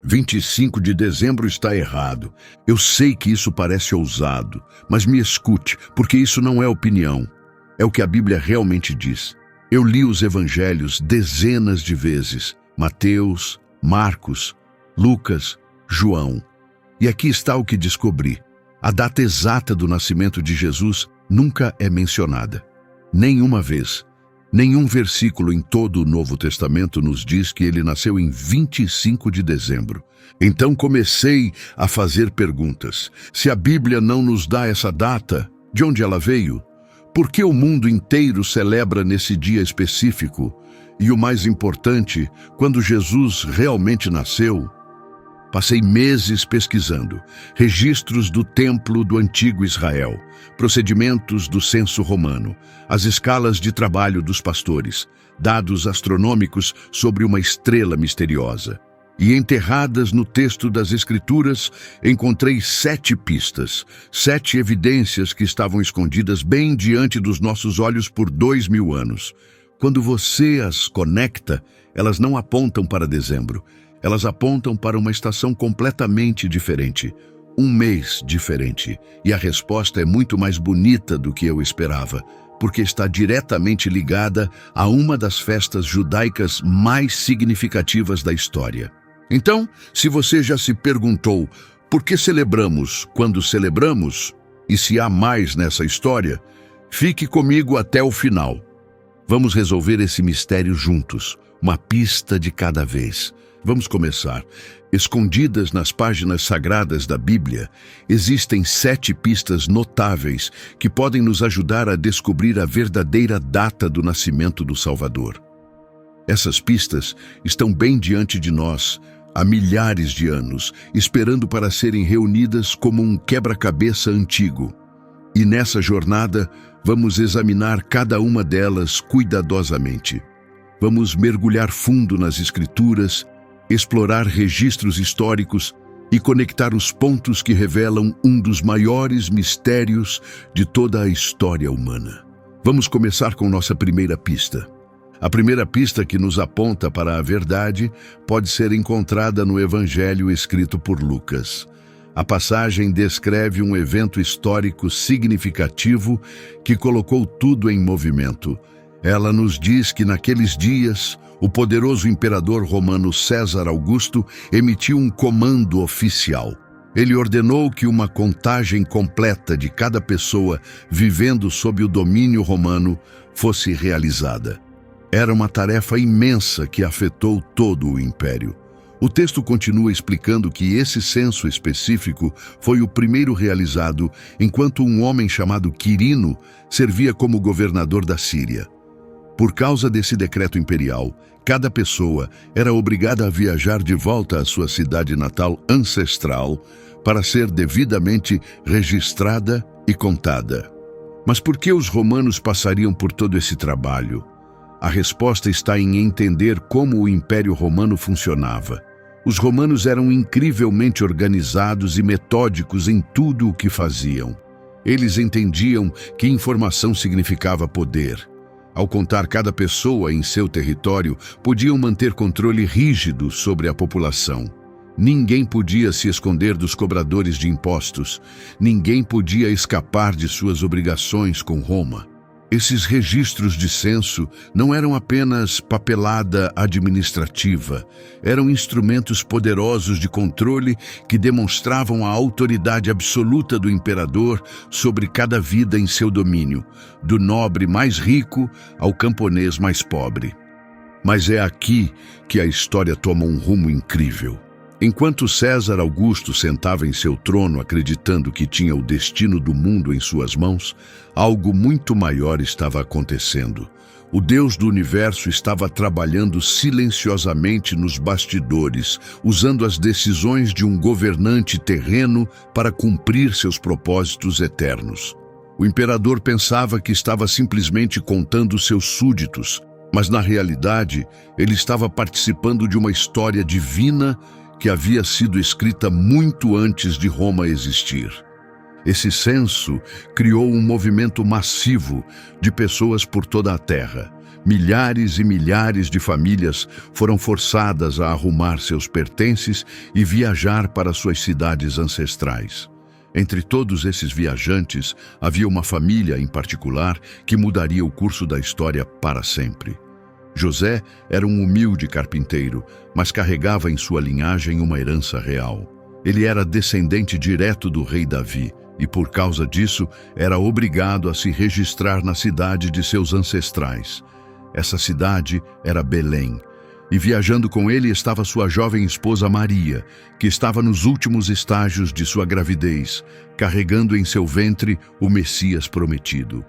25 de dezembro está errado. Eu sei que isso parece ousado, mas me escute, porque isso não é opinião. É o que a Bíblia realmente diz. Eu li os evangelhos dezenas de vezes. Mateus, Marcos, Lucas, João. E aqui está o que descobri. A data exata do nascimento de Jesus nunca é mencionada. Nenhuma vez. Nenhum versículo em todo o Novo Testamento nos diz que ele nasceu em 25 de dezembro. Então comecei a fazer perguntas. Se a Bíblia não nos dá essa data, de onde ela veio? Por que o mundo inteiro celebra nesse dia específico? E o mais importante, quando Jesus realmente nasceu? Passei meses pesquisando registros do templo do antigo Israel, procedimentos do censo romano, as escalas de trabalho dos pastores, dados astronômicos sobre uma estrela misteriosa. E enterradas no texto das Escrituras, encontrei 7 pistas, 7 evidências que estavam escondidas bem diante dos nossos olhos por 2000 anos. Quando você as conecta, elas não apontam para dezembro. Elas apontam para uma estação completamente diferente, um mês diferente. E a resposta é muito mais bonita do que eu esperava, porque está diretamente ligada a uma das festas judaicas mais significativas da história. Então, se você já se perguntou por que celebramos quando celebramos, e se há mais nessa história, fique comigo até o final. Vamos resolver esse mistério juntos, uma pista de cada vez. Vamos começar. Escondidas nas páginas sagradas da Bíblia, existem 7 pistas notáveis que podem nos ajudar a descobrir a verdadeira data do nascimento do Salvador. Essas pistas estão bem diante de nós, há milhares de anos, esperando para serem reunidas como um quebra-cabeça antigo. E nessa jornada, vamos examinar cada uma delas cuidadosamente. Vamos mergulhar fundo nas Escrituras, explorar registros históricos e conectar os pontos que revelam um dos maiores mistérios de toda a história humana. Vamos começar com nossa primeira pista. A primeira pista que nos aponta para a verdade pode ser encontrada no Evangelho escrito por Lucas. A passagem descreve um evento histórico significativo que colocou tudo em movimento. Ela nos diz que naqueles dias, o poderoso imperador romano César Augusto emitiu um comando oficial. Ele ordenou que uma contagem completa de cada pessoa vivendo sob o domínio romano fosse realizada. Era uma tarefa imensa que afetou todo o império. O texto continua explicando que esse censo específico foi o primeiro realizado enquanto um homem chamado Quirino servia como governador da Síria. Por causa desse decreto imperial, cada pessoa era obrigada a viajar de volta à sua cidade natal ancestral para ser devidamente registrada e contada. Mas por que os romanos passariam por todo esse trabalho? A resposta está em entender como o Império Romano funcionava. Os romanos eram incrivelmente organizados e metódicos em tudo o que faziam. Eles entendiam que informação significava poder. Ao contar cada pessoa em seu território, podiam manter controle rígido sobre a população. Ninguém podia se esconder dos cobradores de impostos. Ninguém podia escapar de suas obrigações com Roma. Esses registros de censo não eram apenas papelada administrativa, eram instrumentos poderosos de controle que demonstravam a autoridade absoluta do imperador sobre cada vida em seu domínio, do nobre mais rico ao camponês mais pobre. Mas é aqui que a história toma um rumo incrível. Enquanto César Augusto sentava em seu trono acreditando que tinha o destino do mundo em suas mãos, algo muito maior estava acontecendo. O Deus do universo estava trabalhando silenciosamente nos bastidores, usando as decisões de um governante terreno para cumprir seus propósitos eternos. O imperador pensava que estava simplesmente contando seus súditos, mas na realidade ele estava participando de uma história divina que havia sido escrita muito antes de Roma existir. Esse censo criou um movimento massivo de pessoas por toda a terra. Milhares e milhares de famílias foram forçadas a arrumar seus pertences e viajar para suas cidades ancestrais. Entre todos esses viajantes, havia uma família em particular que mudaria o curso da história para sempre. José era um humilde carpinteiro, mas carregava em sua linhagem uma herança real. Ele era descendente direto do rei Davi e, por causa disso, era obrigado a se registrar na cidade de seus ancestrais. Essa cidade era Belém. E viajando com ele estava sua jovem esposa Maria, que estava nos últimos estágios de sua gravidez, carregando em seu ventre o Messias prometido.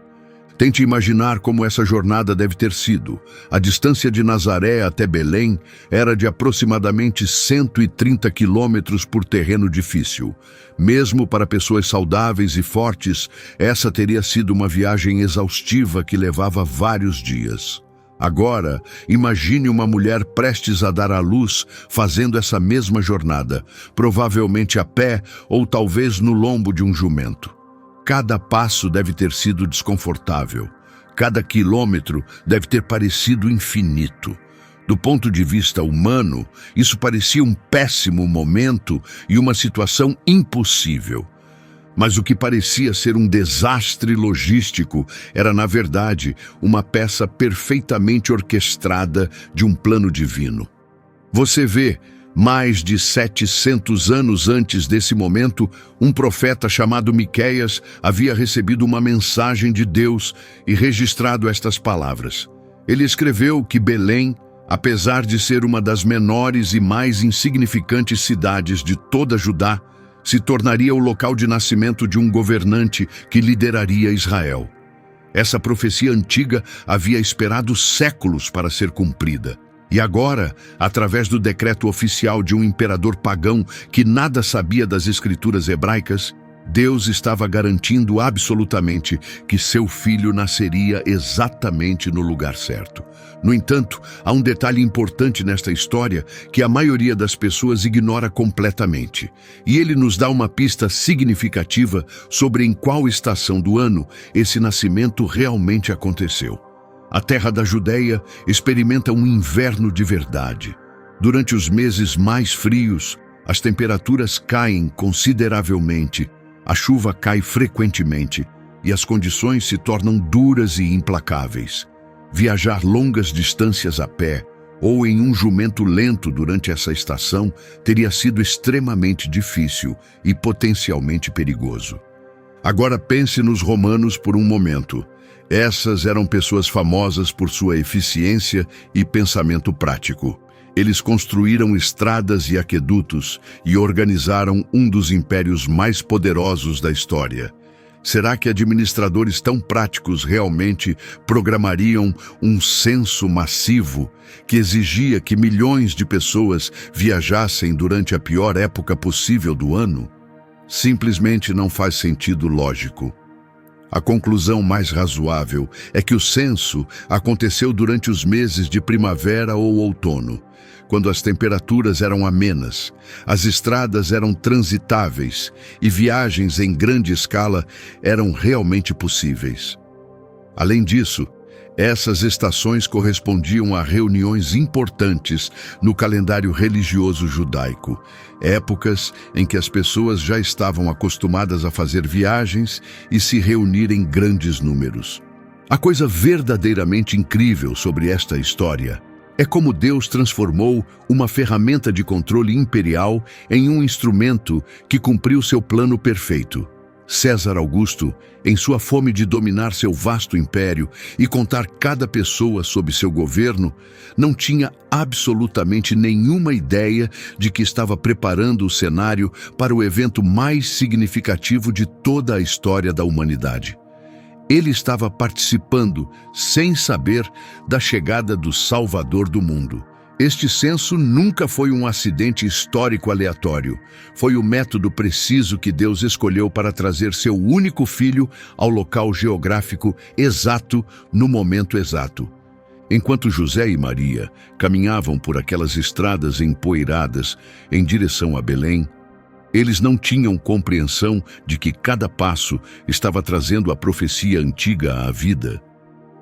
Tente imaginar como essa jornada deve ter sido. A distância de Nazaré até Belém era de aproximadamente 130 quilômetros por terreno difícil. Mesmo para pessoas saudáveis e fortes, essa teria sido uma viagem exaustiva que levava vários dias. Agora, imagine uma mulher prestes a dar à luz fazendo essa mesma jornada, provavelmente a pé ou talvez no lombo de um jumento. Cada passo deve ter sido desconfortável. Cada quilômetro deve ter parecido infinito. Do ponto de vista humano, isso parecia um péssimo momento e uma situação impossível. Mas o que parecia ser um desastre logístico era, na verdade, uma peça perfeitamente orquestrada de um plano divino. Você vê, mais de 700 anos antes desse momento, um profeta chamado Miqueias havia recebido uma mensagem de Deus e registrado estas palavras. Ele escreveu que Belém, apesar de ser uma das menores e mais insignificantes cidades de toda Judá, se tornaria o local de nascimento de um governante que lideraria Israel. Essa profecia antiga havia esperado séculos para ser cumprida. E agora, através do decreto oficial de um imperador pagão que nada sabia das escrituras hebraicas, Deus estava garantindo absolutamente que seu filho nasceria exatamente no lugar certo. No entanto, há um detalhe importante nesta história que a maioria das pessoas ignora completamente. E ele nos dá uma pista significativa sobre em qual estação do ano esse nascimento realmente aconteceu. A terra da Judéia experimenta um inverno de verdade. Durante os meses mais frios, as temperaturas caem consideravelmente, a chuva cai frequentemente e as condições se tornam duras e implacáveis. Viajar longas distâncias a pé ou em um jumento lento durante essa estação teria sido extremamente difícil e potencialmente perigoso. Agora pense nos romanos por um momento. Essas eram pessoas famosas por sua eficiência e pensamento prático. Eles construíram estradas e aquedutos e organizaram um dos impérios mais poderosos da história. Será que administradores tão práticos realmente programariam um censo massivo que exigia que milhões de pessoas viajassem durante a pior época possível do ano? Simplesmente não faz sentido lógico. A conclusão mais razoável é que o censo aconteceu durante os meses de primavera ou outono, quando as temperaturas eram amenas, as estradas eram transitáveis e viagens em grande escala eram realmente possíveis. Além disso, essas estações correspondiam a reuniões importantes no calendário religioso judaico, épocas em que as pessoas já estavam acostumadas a fazer viagens e se reunir em grandes números. A coisa verdadeiramente incrível sobre esta história é como Deus transformou uma ferramenta de controle imperial em um instrumento que cumpriu seu plano perfeito. César Augusto, em sua fome de dominar seu vasto império e contar cada pessoa sob seu governo, não tinha absolutamente nenhuma ideia de que estava preparando o cenário para o evento mais significativo de toda a história da humanidade. Ele estava participando, sem saber, da chegada do Salvador do mundo. Este censo nunca foi um acidente histórico aleatório. Foi o método preciso que Deus escolheu para trazer seu único filho ao local geográfico exato, no momento exato. Enquanto José e Maria caminhavam por aquelas estradas empoeiradas em direção a Belém, eles não tinham compreensão de que cada passo estava trazendo a profecia antiga à vida.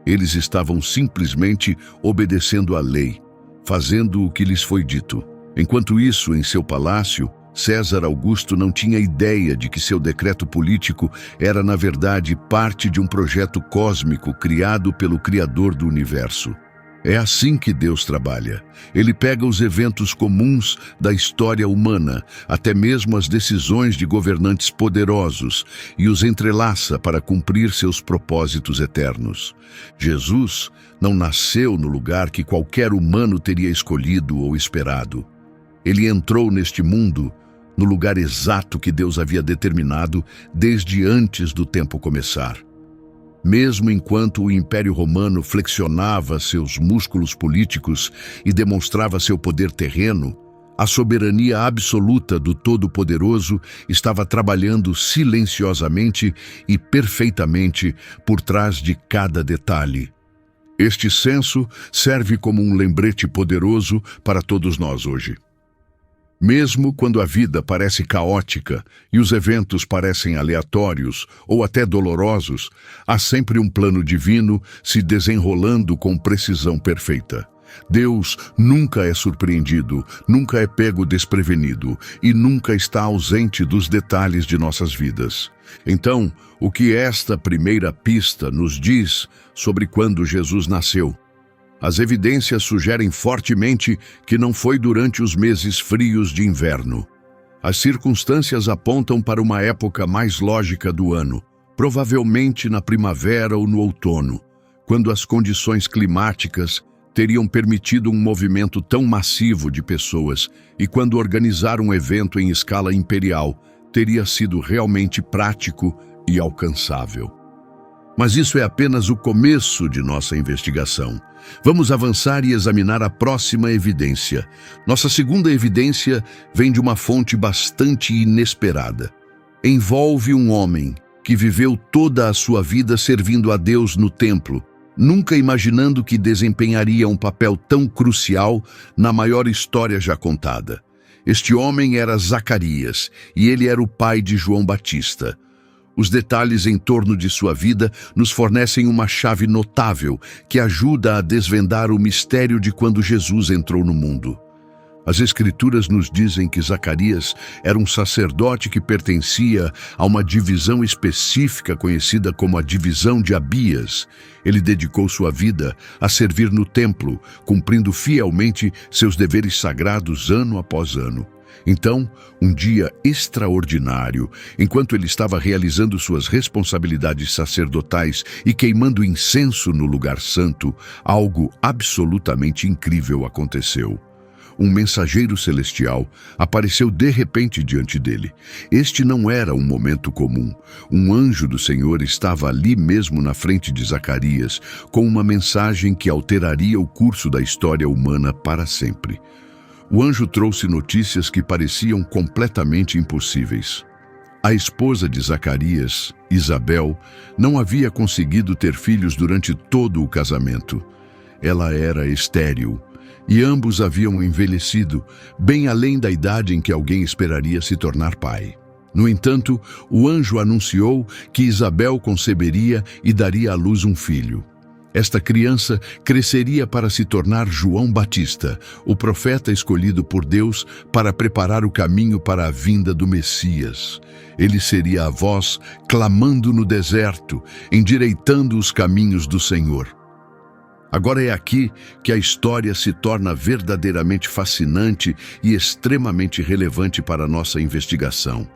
Eles estavam simplesmente obedecendo à lei, fazendo o que lhes foi dito. Enquanto isso, em seu palácio, César Augusto não tinha ideia de que seu decreto político era, na verdade, parte de um projeto cósmico criado pelo Criador do universo. É assim que Deus trabalha. Ele pega os eventos comuns da história humana, até mesmo as decisões de governantes poderosos, e os entrelaça para cumprir seus propósitos eternos. Jesus não nasceu no lugar que qualquer humano teria escolhido ou esperado. Ele entrou neste mundo no lugar exato que Deus havia determinado desde antes do tempo começar. Mesmo enquanto o Império Romano flexionava seus músculos políticos e demonstrava seu poder terreno, a soberania absoluta do Todo-Poderoso estava trabalhando silenciosamente e perfeitamente por trás de cada detalhe. Este senso serve como um lembrete poderoso para todos nós hoje. Mesmo quando a vida parece caótica e os eventos parecem aleatórios ou até dolorosos, há sempre um plano divino se desenrolando com precisão perfeita. Deus nunca é surpreendido, nunca é pego desprevenido e nunca está ausente dos detalhes de nossas vidas. Então, o que esta primeira pista nos diz sobre quando Jesus nasceu? As evidências sugerem fortemente que não foi durante os meses frios de inverno. As circunstâncias apontam para uma época mais lógica do ano, provavelmente na primavera ou no outono, quando as condições climáticas teriam permitido um movimento tão massivo de pessoas e quando organizar um evento em escala imperial teria sido realmente prático e alcançável. Mas isso é apenas o começo de nossa investigação. Vamos avançar e examinar a próxima evidência. Nossa segunda evidência vem de uma fonte bastante inesperada. Envolve um homem que viveu toda a sua vida servindo a Deus no templo, nunca imaginando que desempenharia um papel tão crucial na maior história já contada. Este homem era Zacarias, e ele era o pai de João Batista. Os detalhes em torno de sua vida nos fornecem uma chave notável que ajuda a desvendar o mistério de quando Jesus entrou no mundo. As Escrituras nos dizem que Zacarias era um sacerdote que pertencia a uma divisão específica conhecida como a divisão de Abias. Ele dedicou sua vida a servir no templo, cumprindo fielmente seus deveres sagrados ano após ano. Então, um dia extraordinário, enquanto ele estava realizando suas responsabilidades sacerdotais e queimando incenso no lugar santo, algo absolutamente incrível aconteceu. Um mensageiro celestial apareceu de repente diante dele. Este não era um momento comum. Um anjo do Senhor estava ali mesmo na frente de Zacarias, com uma mensagem que alteraria o curso da história humana para sempre. O anjo trouxe notícias que pareciam completamente impossíveis. A esposa de Zacarias, Isabel, não havia conseguido ter filhos durante todo o casamento. Ela era estéril, e ambos haviam envelhecido, bem além da idade em que alguém esperaria se tornar pai. No entanto, o anjo anunciou que Isabel conceberia e daria à luz um filho. Esta criança cresceria para se tornar João Batista, o profeta escolhido por Deus para preparar o caminho para a vinda do Messias. Ele seria a voz clamando no deserto, endireitando os caminhos do Senhor. Agora é aqui que a história se torna verdadeiramente fascinante e extremamente relevante para a nossa investigação.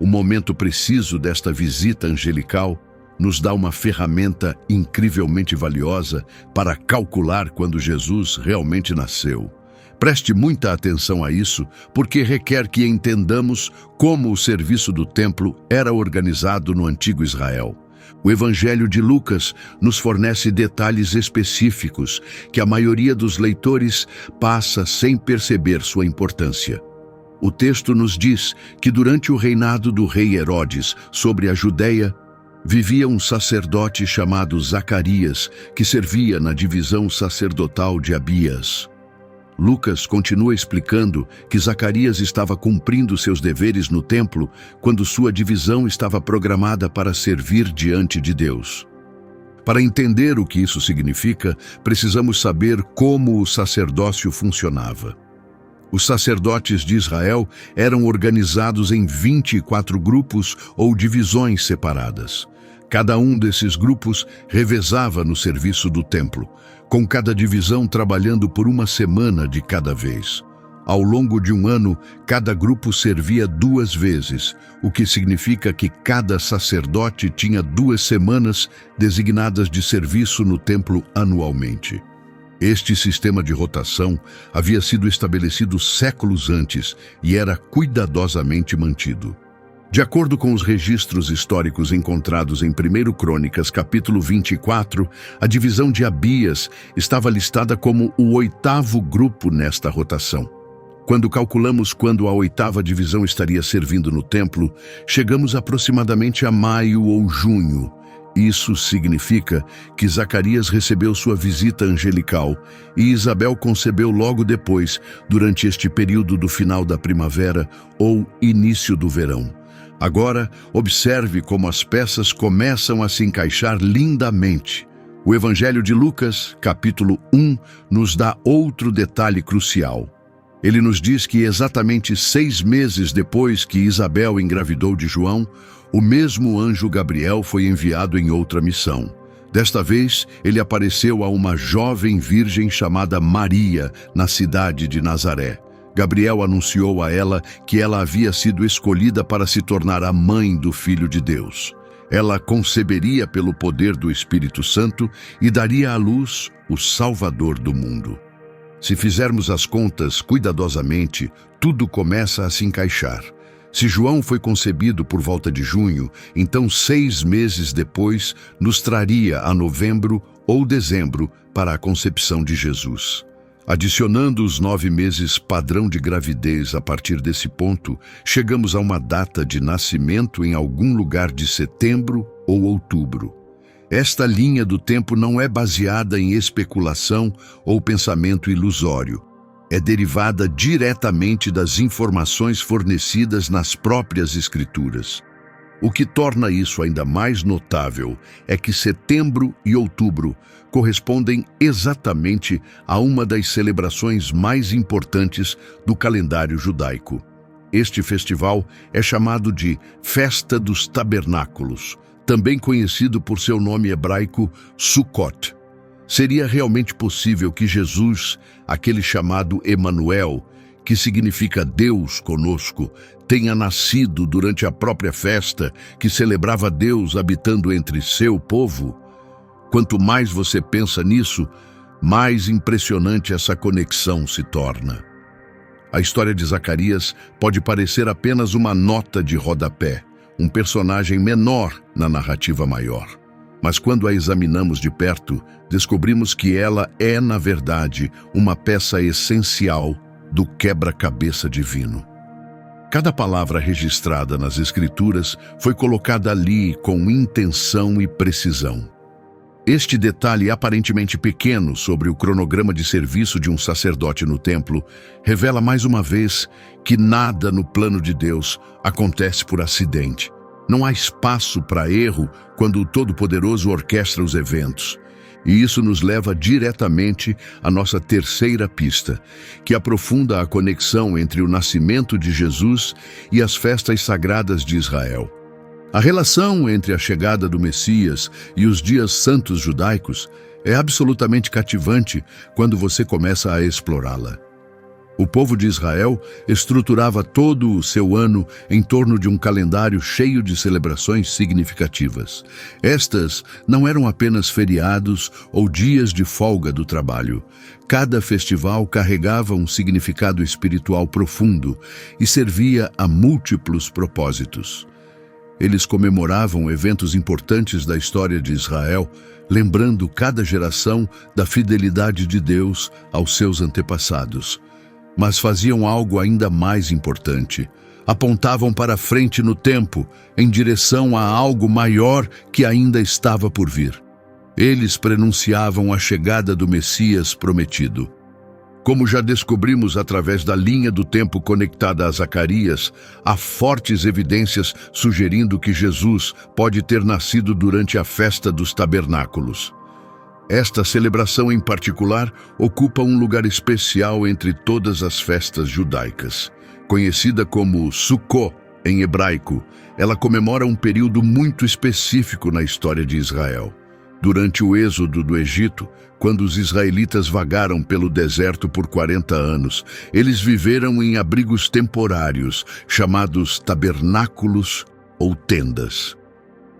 O momento preciso desta visita angelical nos dá uma ferramenta incrivelmente valiosa para calcular quando Jesus realmente nasceu. Preste muita atenção a isso, porque requer que entendamos como o serviço do templo era organizado no antigo Israel. O Evangelho de Lucas nos fornece detalhes específicos que a maioria dos leitores passa sem perceber sua importância. O texto nos diz que durante o reinado do rei Herodes sobre a Judeia, vivia um sacerdote chamado Zacarias, que servia na divisão sacerdotal de Abias. Lucas continua explicando que Zacarias estava cumprindo seus deveres no templo quando sua divisão estava programada para servir diante de Deus. Para entender o que isso significa, precisamos saber como o sacerdócio funcionava. Os sacerdotes de Israel eram organizados em 24 grupos ou divisões separadas. Cada um desses grupos revezava no serviço do templo, com cada divisão trabalhando por uma semana de cada vez. Ao longo de um ano, cada grupo servia 2 vezes, o que significa que cada sacerdote tinha 2 semanas designadas de serviço no templo anualmente. Este sistema de rotação havia sido estabelecido séculos antes e era cuidadosamente mantido. De acordo com os registros históricos encontrados em 1 Crônicas, capítulo 24, a divisão de Abias estava listada como o 8º grupo nesta rotação. Quando calculamos quando a 8ª divisão estaria servindo no templo, chegamos aproximadamente a maio ou junho. Isso significa que Zacarias recebeu sua visita angelical e Isabel concebeu logo depois, durante este período do final da primavera ou início do verão. Agora, observe como as peças começam a se encaixar lindamente. O Evangelho de Lucas, capítulo 1, nos dá outro detalhe crucial. Ele nos diz que exatamente 6 meses depois que Isabel engravidou de João, o mesmo anjo Gabriel foi enviado em outra missão. Desta vez, ele apareceu a uma jovem virgem chamada Maria, na cidade de Nazaré. Gabriel anunciou a ela que ela havia sido escolhida para se tornar a mãe do Filho de Deus. Ela conceberia pelo poder do Espírito Santo e daria à luz o Salvador do mundo. Se fizermos as contas cuidadosamente, tudo começa a se encaixar. Se João foi concebido por volta de junho, então 6 meses depois nos traria a novembro ou dezembro para a concepção de Jesus. Adicionando os 9 meses padrão de gravidez a partir desse ponto, chegamos a uma data de nascimento em algum lugar de setembro ou outubro. Esta linha do tempo não é baseada em especulação ou pensamento ilusório. É derivada diretamente das informações fornecidas nas próprias Escrituras. O que torna isso ainda mais notável é que setembro e outubro correspondem exatamente a uma das celebrações mais importantes do calendário judaico. Este festival é chamado de Festa dos Tabernáculos, também conhecido por seu nome hebraico Sukkot. Seria realmente possível que Jesus, aquele chamado Emanuel, que significa Deus conosco, tenha nascido durante a própria festa que celebrava Deus habitando entre seu povo? Quanto mais você pensa nisso, mais impressionante essa conexão se torna. A história de Zacarias pode parecer apenas uma nota de rodapé, um personagem menor na narrativa maior. Mas quando a examinamos de perto, descobrimos que ela é, na verdade, uma peça essencial do quebra-cabeça divino. Cada palavra registrada nas Escrituras foi colocada ali com intenção e precisão. Este detalhe aparentemente pequeno sobre o cronograma de serviço de um sacerdote no templo revela mais uma vez que nada no plano de Deus acontece por acidente. Não há espaço para erro quando o Todo-Poderoso orquestra os eventos. E isso nos leva diretamente à nossa terceira pista, que aprofunda a conexão entre o nascimento de Jesus e as festas sagradas de Israel. A relação entre a chegada do Messias e os dias santos judaicos é absolutamente cativante quando você começa a explorá-la. O povo de Israel estruturava todo o seu ano em torno de um calendário cheio de celebrações significativas. Estas não eram apenas feriados ou dias de folga do trabalho. Cada festival carregava um significado espiritual profundo e servia a múltiplos propósitos. Eles comemoravam eventos importantes da história de Israel, lembrando cada geração da fidelidade de Deus aos seus antepassados. Mas faziam algo ainda mais importante. Apontavam para frente no tempo, em direção a algo maior que ainda estava por vir. Eles prenunciavam a chegada do Messias prometido. Como já descobrimos através da linha do tempo conectada a Zacarias, há fortes evidências sugerindo que Jesus pode ter nascido durante a festa dos tabernáculos. Esta celebração em particular ocupa um lugar especial entre todas as festas judaicas. Conhecida como Sukkot em hebraico, ela comemora um período muito específico na história de Israel. Durante o êxodo do Egito, quando os israelitas vagaram pelo deserto por 40 anos, eles viveram em abrigos temporários, chamados tabernáculos ou tendas.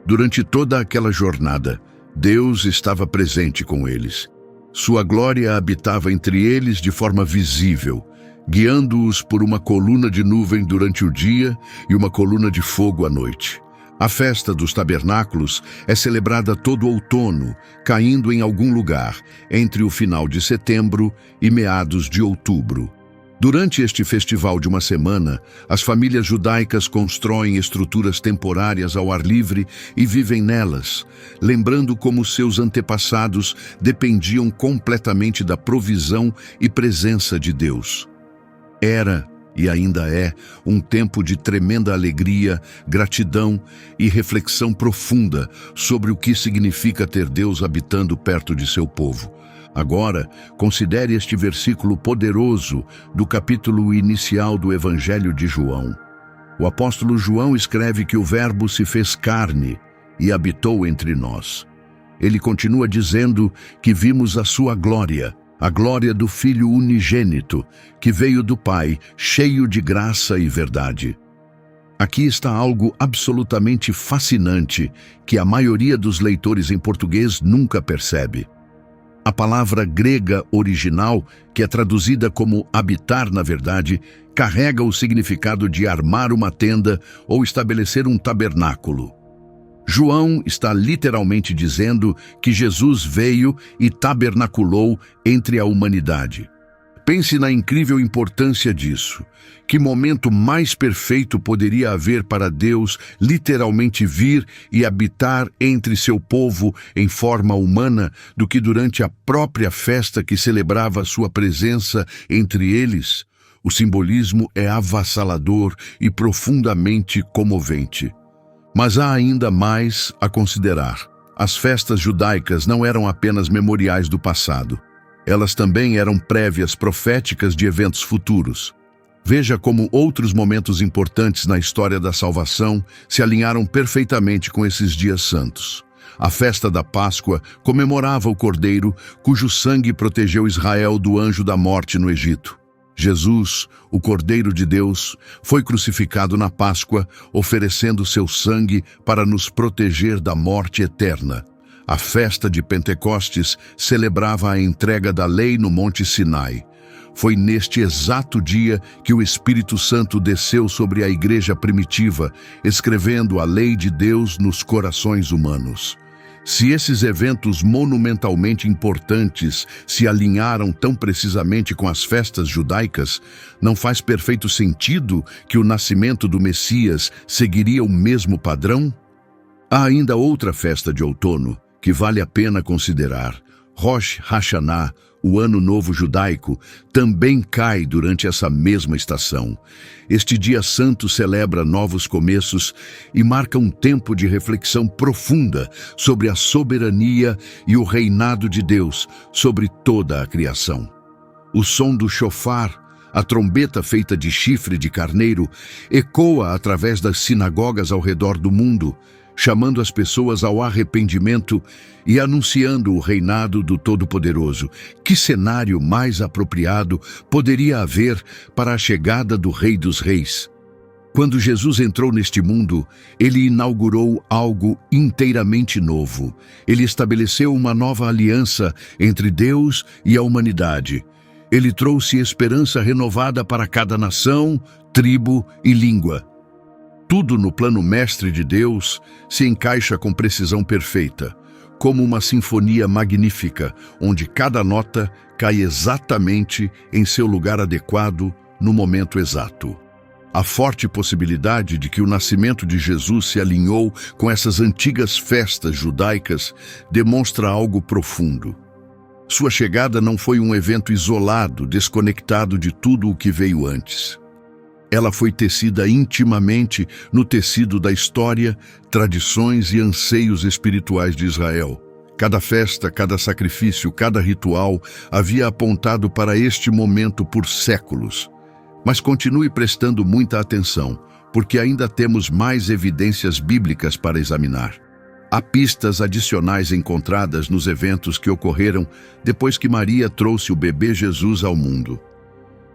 Durante toda aquela jornada, Deus estava presente com eles. Sua glória habitava entre eles de forma visível, guiando-os por uma coluna de nuvem durante o dia e uma coluna de fogo à noite. A festa dos tabernáculos é celebrada todo outono, caindo em algum lugar entre o final de setembro e meados de outubro. Durante este festival de uma semana, as famílias judaicas constroem estruturas temporárias ao ar livre e vivem nelas, lembrando como seus antepassados dependiam completamente da provisão e presença de Deus. Era e ainda é um tempo de tremenda alegria, gratidão e reflexão profunda sobre o que significa ter Deus habitando perto de seu povo. Agora, considere este versículo poderoso do capítulo inicial do Evangelho de João. O apóstolo João escreve que o Verbo se fez carne e habitou entre nós. Ele continua dizendo que vimos a sua glória, a glória do Filho unigênito, que veio do Pai, cheio de graça e verdade. Aqui está algo absolutamente fascinante que a maioria dos leitores em português nunca percebe. A palavra grega original, que é traduzida como habitar na verdade, carrega o significado de armar uma tenda ou estabelecer um tabernáculo. João está literalmente dizendo que Jesus veio e tabernaculou entre a humanidade. Pense na incrível importância disso. Que momento mais perfeito poderia haver para Deus literalmente vir e habitar entre seu povo em forma humana do que durante a própria festa que celebrava sua presença entre eles? O simbolismo é avassalador e profundamente comovente. Mas há ainda mais a considerar. As festas judaicas não eram apenas memoriais do passado. Elas também eram prévias proféticas de eventos futuros. Veja como outros momentos importantes na história da salvação se alinharam perfeitamente com esses dias santos. A festa da Páscoa comemorava o Cordeiro, cujo sangue protegeu Israel do anjo da morte no Egito. Jesus, o Cordeiro de Deus, foi crucificado na Páscoa, oferecendo seu sangue para nos proteger da morte eterna. A festa de Pentecostes celebrava a entrega da lei no Monte Sinai. Foi neste exato dia que o Espírito Santo desceu sobre a igreja primitiva, escrevendo a lei de Deus nos corações humanos. Se esses eventos monumentalmente importantes se alinharam tão precisamente com as festas judaicas, não faz perfeito sentido que o nascimento do Messias seguiria o mesmo padrão? Há ainda outra festa de outono que vale a pena considerar. Rosh Hashanah, o Ano Novo Judaico, também cai durante essa mesma estação. Este dia santo celebra novos começos e marca um tempo de reflexão profunda sobre a soberania e o reinado de Deus sobre toda a criação. O som do shofar, a trombeta feita de chifre de carneiro, ecoa através das sinagogas ao redor do mundo, chamando as pessoas ao arrependimento e anunciando o reinado do Todo-Poderoso. Que cenário mais apropriado poderia haver para a chegada do Rei dos Reis? Quando Jesus entrou neste mundo, ele inaugurou algo inteiramente novo. Ele estabeleceu uma nova aliança entre Deus e a humanidade. Ele trouxe esperança renovada para cada nação, tribo e língua. Tudo no plano mestre de Deus se encaixa com precisão perfeita, como uma sinfonia magnífica, onde cada nota cai exatamente em seu lugar adequado no momento exato. A forte possibilidade de que o nascimento de Jesus se alinhou com essas antigas festas judaicas demonstra algo profundo. Sua chegada não foi um evento isolado, desconectado de tudo o que veio antes. Ela foi tecida intimamente no tecido da história, tradições e anseios espirituais de Israel. Cada festa, cada sacrifício, cada ritual havia apontado para este momento por séculos. Mas continue prestando muita atenção, porque ainda temos mais evidências bíblicas para examinar. Há pistas adicionais encontradas nos eventos que ocorreram depois que Maria trouxe o bebê Jesus ao mundo.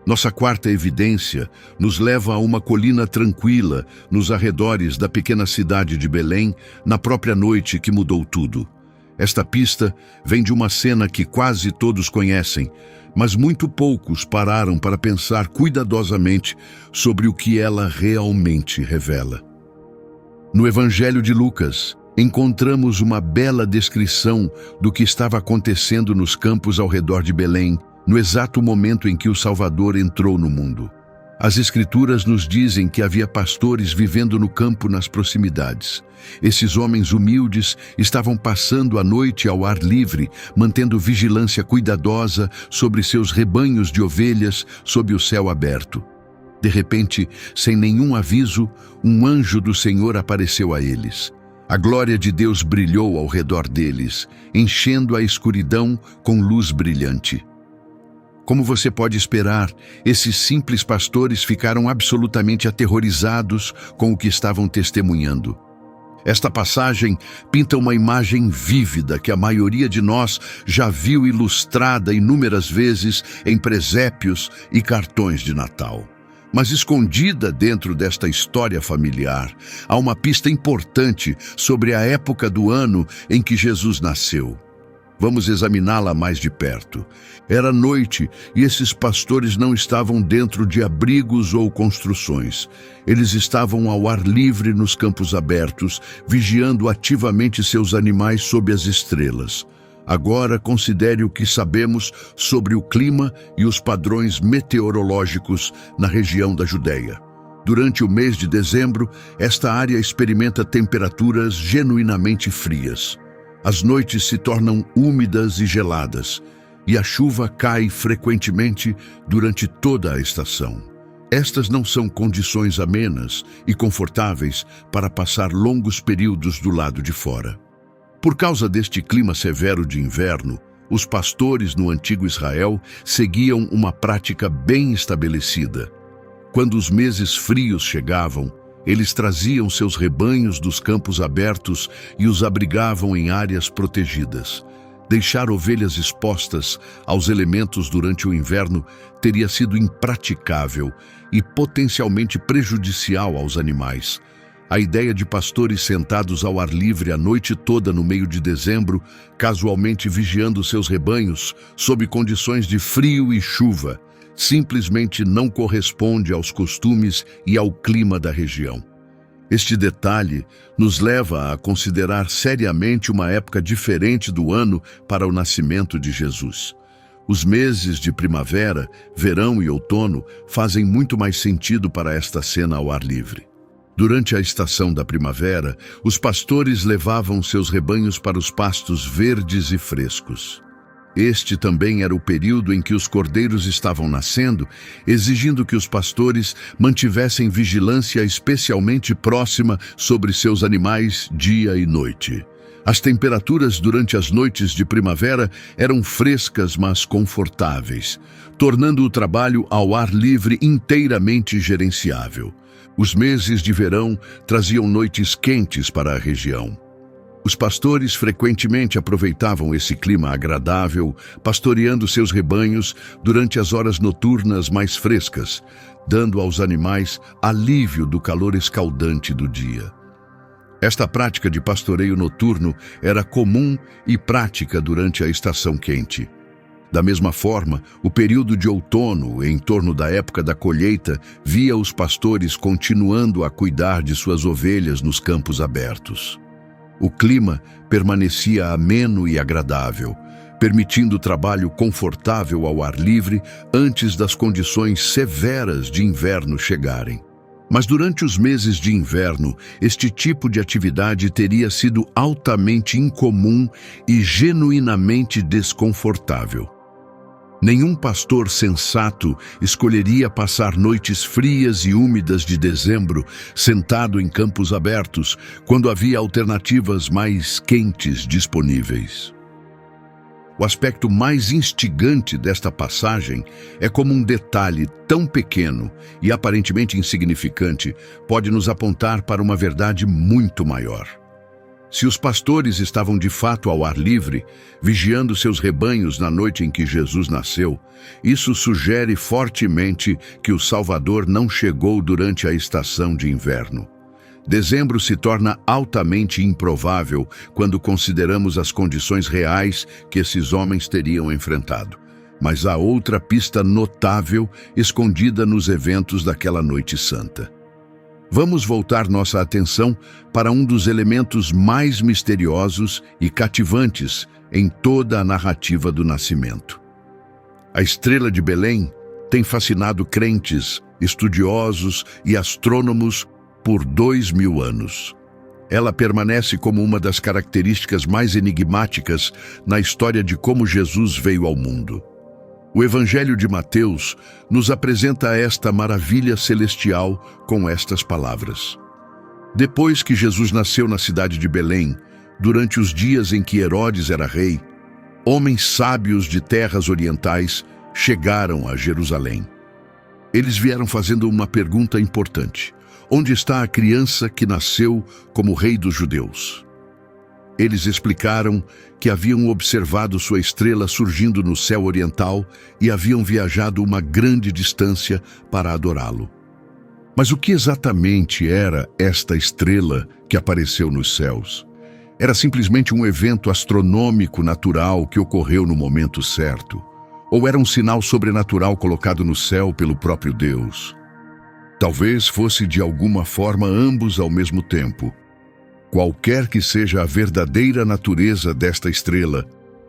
Nossa quarta evidência nos leva a uma colina tranquila nos arredores da pequena cidade de Belém, na própria noite que mudou tudo. Esta pista vem de uma cena que quase todos conhecem, mas muito poucos pararam para pensar cuidadosamente sobre o que ela realmente revela. No Evangelho de Lucas, encontramos uma bela descrição do que estava acontecendo nos campos ao redor de Belém, no exato momento em que o Salvador entrou no mundo. As Escrituras nos dizem que havia pastores vivendo no campo nas proximidades. Esses homens humildes estavam passando a noite ao ar livre, mantendo vigilância cuidadosa sobre seus rebanhos de ovelhas sob o céu aberto. De repente, sem nenhum aviso, um anjo do Senhor apareceu a eles. A glória de Deus brilhou ao redor deles, enchendo a escuridão com luz brilhante. Como você pode esperar, esses simples pastores ficaram absolutamente aterrorizados com o que estavam testemunhando. Esta passagem pinta uma imagem vívida que a maioria de nós já viu ilustrada inúmeras vezes em presépios e cartões de Natal. Mas escondida dentro desta história familiar, há uma pista importante sobre a época do ano em que Jesus nasceu. Vamos examiná-la mais de perto. Era noite e esses pastores não estavam dentro de abrigos ou construções. Eles estavam ao ar livre nos campos abertos, vigiando ativamente seus animais sob as estrelas. Agora considere o que sabemos sobre o clima e os padrões meteorológicos na região da Judéia. Durante o mês de dezembro, esta área experimenta temperaturas genuinamente frias. As noites se tornam úmidas e geladas, e a chuva cai frequentemente durante toda a estação. Estas não são condições amenas e confortáveis para passar longos períodos do lado de fora. Por causa deste clima severo de inverno, os pastores no antigo Israel seguiam uma prática bem estabelecida. Quando os meses frios chegavam, eles traziam seus rebanhos dos campos abertos e os abrigavam em áreas protegidas. Deixar ovelhas expostas aos elementos durante o inverno teria sido impraticável e potencialmente prejudicial aos animais. A ideia de pastores sentados ao ar livre a noite toda no meio de dezembro, casualmente vigiando seus rebanhos, sob condições de frio e chuva, simplesmente não corresponde aos costumes e ao clima da região. Este detalhe nos leva a considerar seriamente uma época diferente do ano para o nascimento de Jesus. Os meses de primavera, verão e outono fazem muito mais sentido para esta cena ao ar livre. Durante a estação da primavera, os pastores levavam seus rebanhos para os pastos verdes e frescos. Este também era o período em que os cordeiros estavam nascendo, exigindo que os pastores mantivessem vigilância especialmente próxima sobre seus animais dia e noite. As temperaturas durante as noites de primavera eram frescas, mas confortáveis, tornando o trabalho ao ar livre inteiramente gerenciável. Os meses de verão traziam noites quentes para a região. Os pastores frequentemente aproveitavam esse clima agradável, pastoreando seus rebanhos durante as horas noturnas mais frescas, dando aos animais alívio do calor escaldante do dia. Esta prática de pastoreio noturno era comum e prática durante a estação quente. Da mesma forma, o período de outono, em torno da época da colheita, via os pastores continuando a cuidar de suas ovelhas nos campos abertos. O clima permanecia ameno e agradável, permitindo trabalho confortável ao ar livre antes das condições severas de inverno chegarem. Mas durante os meses de inverno, este tipo de atividade teria sido altamente incomum e genuinamente desconfortável. Nenhum pastor sensato escolheria passar noites frias e úmidas de dezembro sentado em campos abertos, quando havia alternativas mais quentes disponíveis. O aspecto mais instigante desta passagem é como um detalhe tão pequeno e aparentemente insignificante pode nos apontar para uma verdade muito maior. Se os pastores estavam de fato ao ar livre, vigiando seus rebanhos na noite em que Jesus nasceu, isso sugere fortemente que o Salvador não chegou durante a estação de inverno. Dezembro se torna altamente improvável quando consideramos as condições reais que esses homens teriam enfrentado. Mas há outra pista notável escondida nos eventos daquela noite santa. Vamos voltar nossa atenção para um dos elementos mais misteriosos e cativantes em toda a narrativa do nascimento. A estrela de Belém tem fascinado crentes, estudiosos e astrônomos por 2000 anos. Ela permanece como uma das características mais enigmáticas na história de como Jesus veio ao mundo. O Evangelho de Mateus nos apresenta esta maravilha celestial com estas palavras. Depois que Jesus nasceu na cidade de Belém, durante os dias em que Herodes era rei, homens sábios de terras orientais chegaram a Jerusalém. Eles vieram fazendo uma pergunta importante: onde está a criança que nasceu como rei dos judeus? Eles explicaram que haviam observado sua estrela surgindo no céu oriental e haviam viajado uma grande distância para adorá-lo. Mas o que exatamente era esta estrela que apareceu nos céus? Era simplesmente um evento astronômico natural que ocorreu no momento certo? Ou era um sinal sobrenatural colocado no céu pelo próprio Deus? Talvez fosse de alguma forma ambos ao mesmo tempo. Qualquer que seja a verdadeira natureza desta estrela,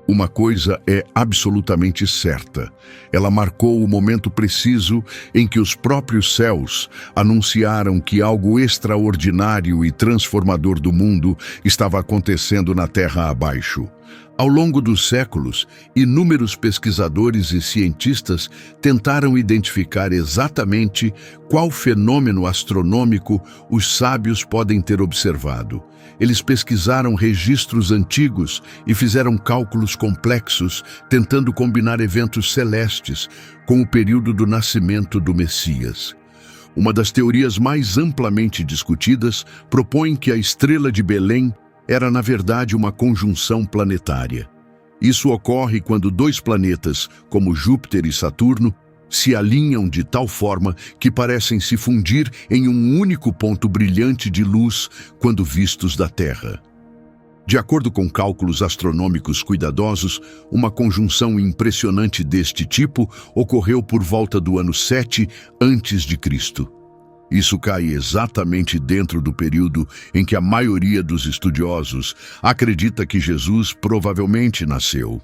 uma coisa é absolutamente certa: ela marcou o momento preciso em que os próprios céus anunciaram que algo extraordinário e transformador do mundo estava acontecendo na terra abaixo. Ao longo dos séculos, inúmeros pesquisadores e cientistas tentaram identificar exatamente qual fenômeno astronômico os sábios podem ter observado. Eles pesquisaram registros antigos e fizeram cálculos complexos, tentando combinar eventos celestes com o período do nascimento do Messias. Uma das teorias mais amplamente discutidas propõe que a estrela de Belém era, na verdade, uma conjunção planetária. Isso ocorre quando dois planetas, como Júpiter e Saturno, se alinham de tal forma que parecem se fundir em um único ponto brilhante de luz quando vistos da Terra. De acordo com cálculos astronômicos cuidadosos, uma conjunção impressionante deste tipo ocorreu por volta do ano 7 a.C. Isso cai exatamente dentro do período em que a maioria dos estudiosos acredita que Jesus provavelmente nasceu.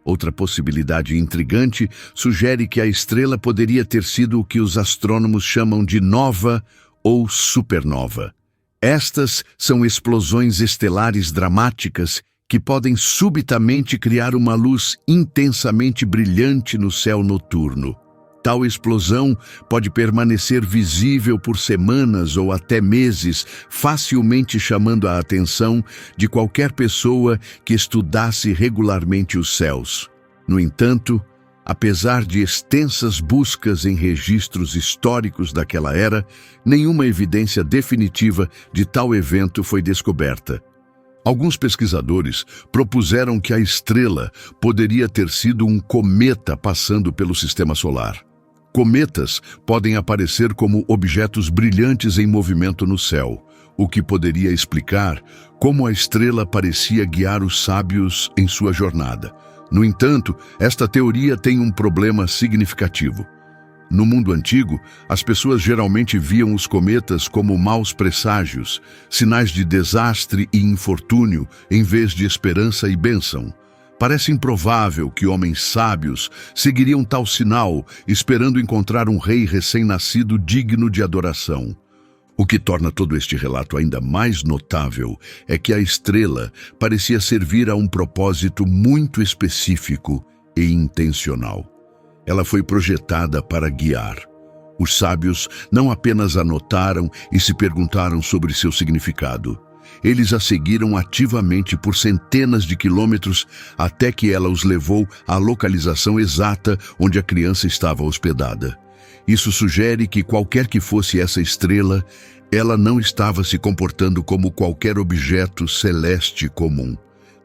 Outra possibilidade intrigante sugere que a estrela poderia ter sido o que os astrônomos chamam de nova ou supernova. Estas são explosões estelares dramáticas que podem subitamente criar uma luz intensamente brilhante no céu noturno. Tal explosão pode permanecer visível por semanas ou até meses, facilmente chamando a atenção de qualquer pessoa que estudasse regularmente os céus. No entanto, apesar de extensas buscas em registros históricos daquela era, nenhuma evidência definitiva de tal evento foi descoberta. Alguns pesquisadores propuseram que a estrela poderia ter sido um cometa passando pelo sistema solar. Cometas podem aparecer como objetos brilhantes em movimento no céu, o que poderia explicar como a estrela parecia guiar os sábios em sua jornada. No entanto, esta teoria tem um problema significativo. No mundo antigo, as pessoas geralmente viam os cometas como maus presságios, sinais de desastre e infortúnio, em vez de esperança e bênção. Parece improvável que homens sábios seguiriam tal sinal, esperando encontrar um rei recém-nascido digno de adoração. O que torna todo este relato ainda mais notável é que a estrela parecia servir a um propósito muito específico e intencional. Ela foi projetada para guiar. Os sábios não apenas a notaram e se perguntaram sobre seu significado. Eles a seguiram ativamente por centenas de quilômetros até que ela os levou à localização exata onde a criança estava hospedada. Isso sugere que qualquer que fosse essa estrela, ela não estava se comportando como qualquer objeto celeste comum.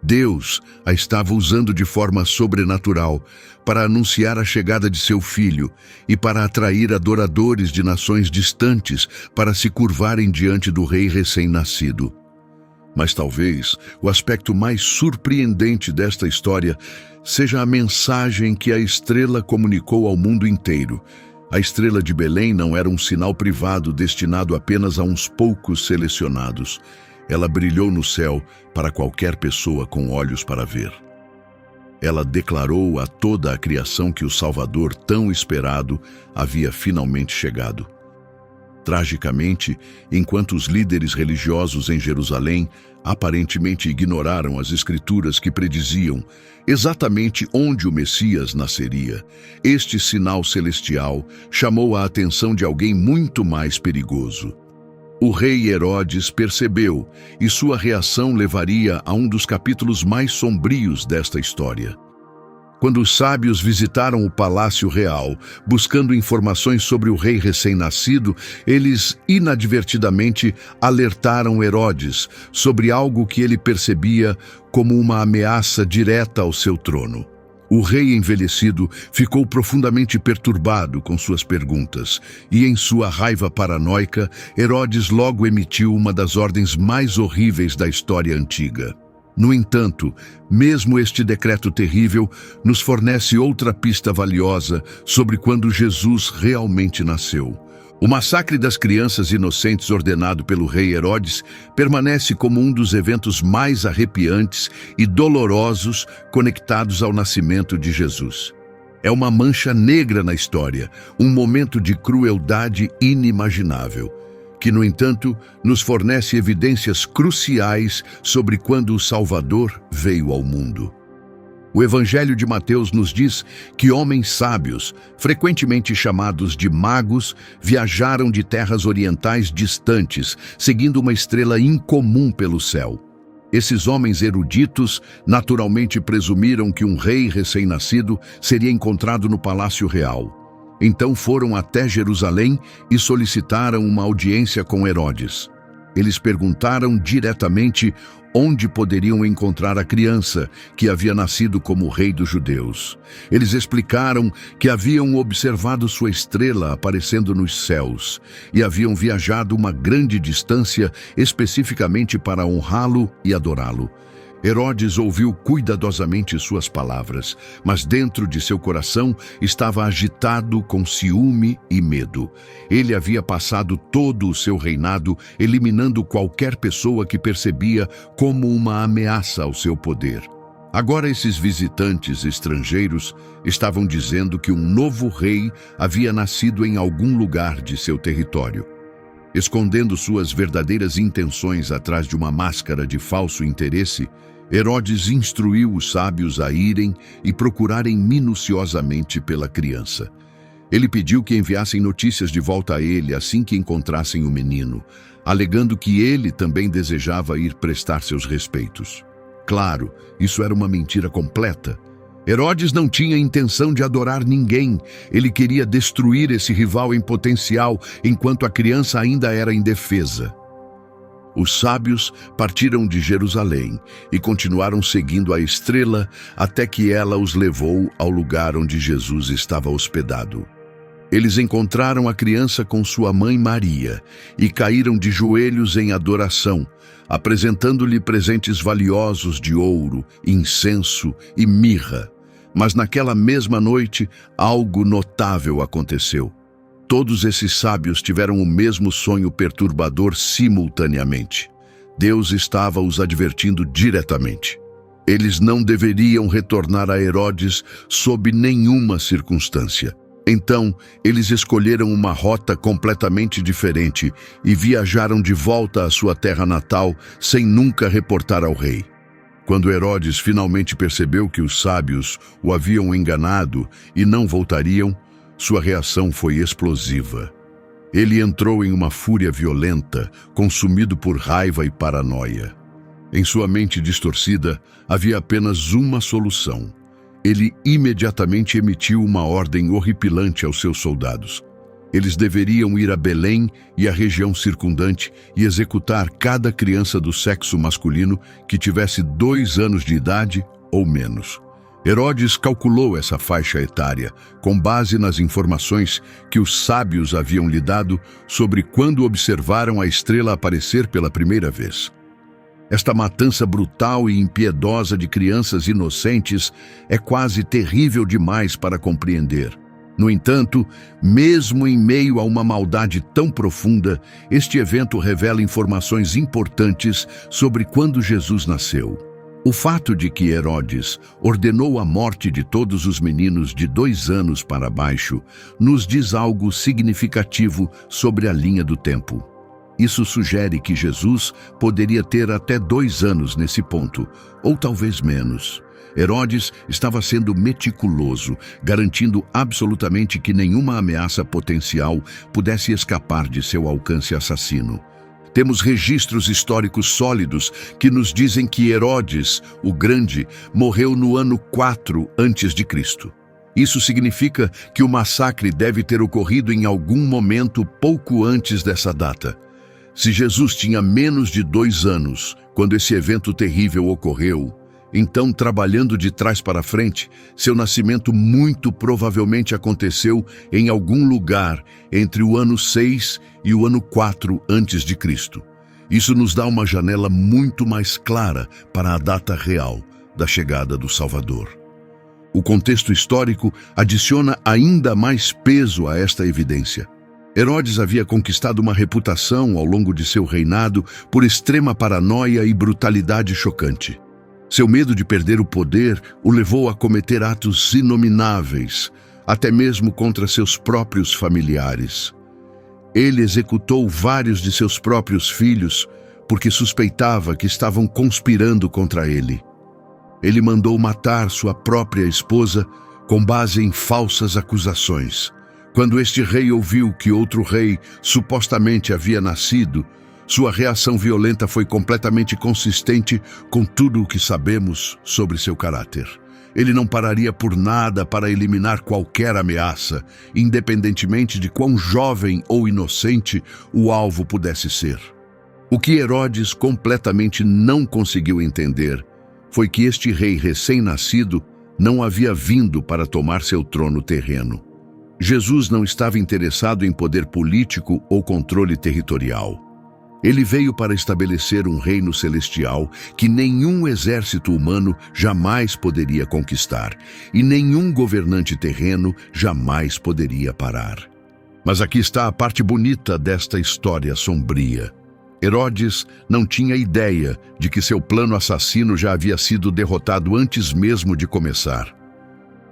Deus a estava usando de forma sobrenatural para anunciar a chegada de seu filho e para atrair adoradores de nações distantes para se curvarem diante do rei recém-nascido. Mas talvez o aspecto mais surpreendente desta história seja a mensagem que a estrela comunicou ao mundo inteiro. A estrela de Belém não era um sinal privado destinado apenas a uns poucos selecionados. Ela brilhou no céu para qualquer pessoa com olhos para ver. Ela declarou a toda a criação que o Salvador tão esperado havia finalmente chegado. Tragicamente, enquanto os líderes religiosos em Jerusalém aparentemente ignoraram as escrituras que prediziam exatamente onde o Messias nasceria, este sinal celestial chamou a atenção de alguém muito mais perigoso. O rei Herodes percebeu, e sua reação levaria a um dos capítulos mais sombrios desta história. Quando os sábios visitaram o palácio real, buscando informações sobre o rei recém-nascido, eles inadvertidamente alertaram Herodes sobre algo que ele percebia como uma ameaça direta ao seu trono. O rei envelhecido ficou profundamente perturbado com suas perguntas, e em sua raiva paranoica, Herodes logo emitiu uma das ordens mais horríveis da história antiga. No entanto, mesmo este decreto terrível nos fornece outra pista valiosa sobre quando Jesus realmente nasceu. O massacre das crianças inocentes ordenado pelo rei Herodes permanece como um dos eventos mais arrepiantes e dolorosos conectados ao nascimento de Jesus. É uma mancha negra na história, um momento de crueldade inimaginável, que, no entanto, nos fornece evidências cruciais sobre quando o Salvador veio ao mundo. O Evangelho de Mateus nos diz que homens sábios, frequentemente chamados de magos, viajaram de terras orientais distantes, seguindo uma estrela incomum pelo céu. Esses homens eruditos naturalmente presumiram que um rei recém-nascido seria encontrado no Palácio Real. Então foram até Jerusalém e solicitaram uma audiência com Herodes. Eles perguntaram diretamente onde poderiam encontrar a criança que havia nascido como rei dos judeus. Eles explicaram que haviam observado sua estrela aparecendo nos céus e haviam viajado uma grande distância especificamente para honrá-lo e adorá-lo. Herodes ouviu cuidadosamente suas palavras, mas dentro de seu coração estava agitado com ciúme e medo. Ele havia passado todo o seu reinado eliminando qualquer pessoa que percebia como uma ameaça ao seu poder. Agora esses visitantes estrangeiros estavam dizendo que um novo rei havia nascido em algum lugar de seu território. Escondendo suas verdadeiras intenções atrás de uma máscara de falso interesse, Herodes instruiu os sábios a irem e procurarem minuciosamente pela criança. Ele pediu que enviassem notícias de volta a ele assim que encontrassem o menino, alegando que ele também desejava ir prestar seus respeitos. Claro, isso era uma mentira completa. Herodes não tinha intenção de adorar ninguém. Ele queria destruir esse rival em potencial enquanto a criança ainda era indefesa. Os sábios partiram de Jerusalém e continuaram seguindo a estrela até que ela os levou ao lugar onde Jesus estava hospedado. Eles encontraram a criança com sua mãe Maria e caíram de joelhos em adoração, apresentando-lhe presentes valiosos de ouro, incenso e mirra. Mas naquela mesma noite, algo notável aconteceu. Todos esses sábios tiveram o mesmo sonho perturbador simultaneamente. Deus estava os advertindo diretamente. Eles não deveriam retornar a Herodes sob nenhuma circunstância. Então, eles escolheram uma rota completamente diferente e viajaram de volta à sua terra natal sem nunca reportar ao rei. Quando Herodes finalmente percebeu que os sábios o haviam enganado e não voltariam, sua reação foi explosiva. Ele entrou em uma fúria violenta, consumido por raiva e paranoia. Em sua mente distorcida, havia apenas uma solução. Ele imediatamente emitiu uma ordem horripilante aos seus soldados. Eles deveriam ir a Belém e a região circundante e executar cada criança do sexo masculino que tivesse 2 anos de idade ou menos. Herodes calculou essa faixa etária com base nas informações que os sábios haviam lhe dado sobre quando observaram a estrela aparecer pela primeira vez. Esta matança brutal e impiedosa de crianças inocentes é quase terrível demais para compreender. No entanto, mesmo em meio a uma maldade tão profunda, este evento revela informações importantes sobre quando Jesus nasceu. O fato de que Herodes ordenou a morte de todos os meninos de 2 anos para baixo nos diz algo significativo sobre a linha do tempo. Isso sugere que Jesus poderia ter até 2 anos nesse ponto, ou talvez menos. Herodes estava sendo meticuloso, garantindo absolutamente que nenhuma ameaça potencial pudesse escapar de seu alcance assassino. Temos registros históricos sólidos que nos dizem que Herodes, o Grande, morreu no ano 4 a.C. Isso significa que o massacre deve ter ocorrido em algum momento pouco antes dessa data. Se Jesus tinha menos de 2 anos quando esse evento terrível ocorreu, então, trabalhando de trás para frente, seu nascimento muito provavelmente aconteceu em algum lugar entre o ano 6 e o ano 4 a.C. Isso nos dá uma janela muito mais clara para a data real da chegada do Salvador. O contexto histórico adiciona ainda mais peso a esta evidência. Herodes havia conquistado uma reputação ao longo de seu reinado por extrema paranoia e brutalidade chocante. Seu medo de perder o poder o levou a cometer atos inomináveis, até mesmo contra seus próprios familiares. Ele executou vários de seus próprios filhos porque suspeitava que estavam conspirando contra ele. Ele mandou matar sua própria esposa com base em falsas acusações. Quando este rei ouviu que outro rei supostamente havia nascido, sua reação violenta foi completamente consistente com tudo o que sabemos sobre seu caráter. Ele não pararia por nada para eliminar qualquer ameaça, independentemente de quão jovem ou inocente o alvo pudesse ser. O que Herodes completamente não conseguiu entender foi que este rei recém-nascido não havia vindo para tomar seu trono terreno. Jesus não estava interessado em poder político ou controle territorial. Ele veio para estabelecer um reino celestial que nenhum exército humano jamais poderia conquistar e nenhum governante terreno jamais poderia parar. Mas aqui está a parte bonita desta história sombria. Herodes não tinha ideia de que seu plano assassino já havia sido derrotado antes mesmo de começar.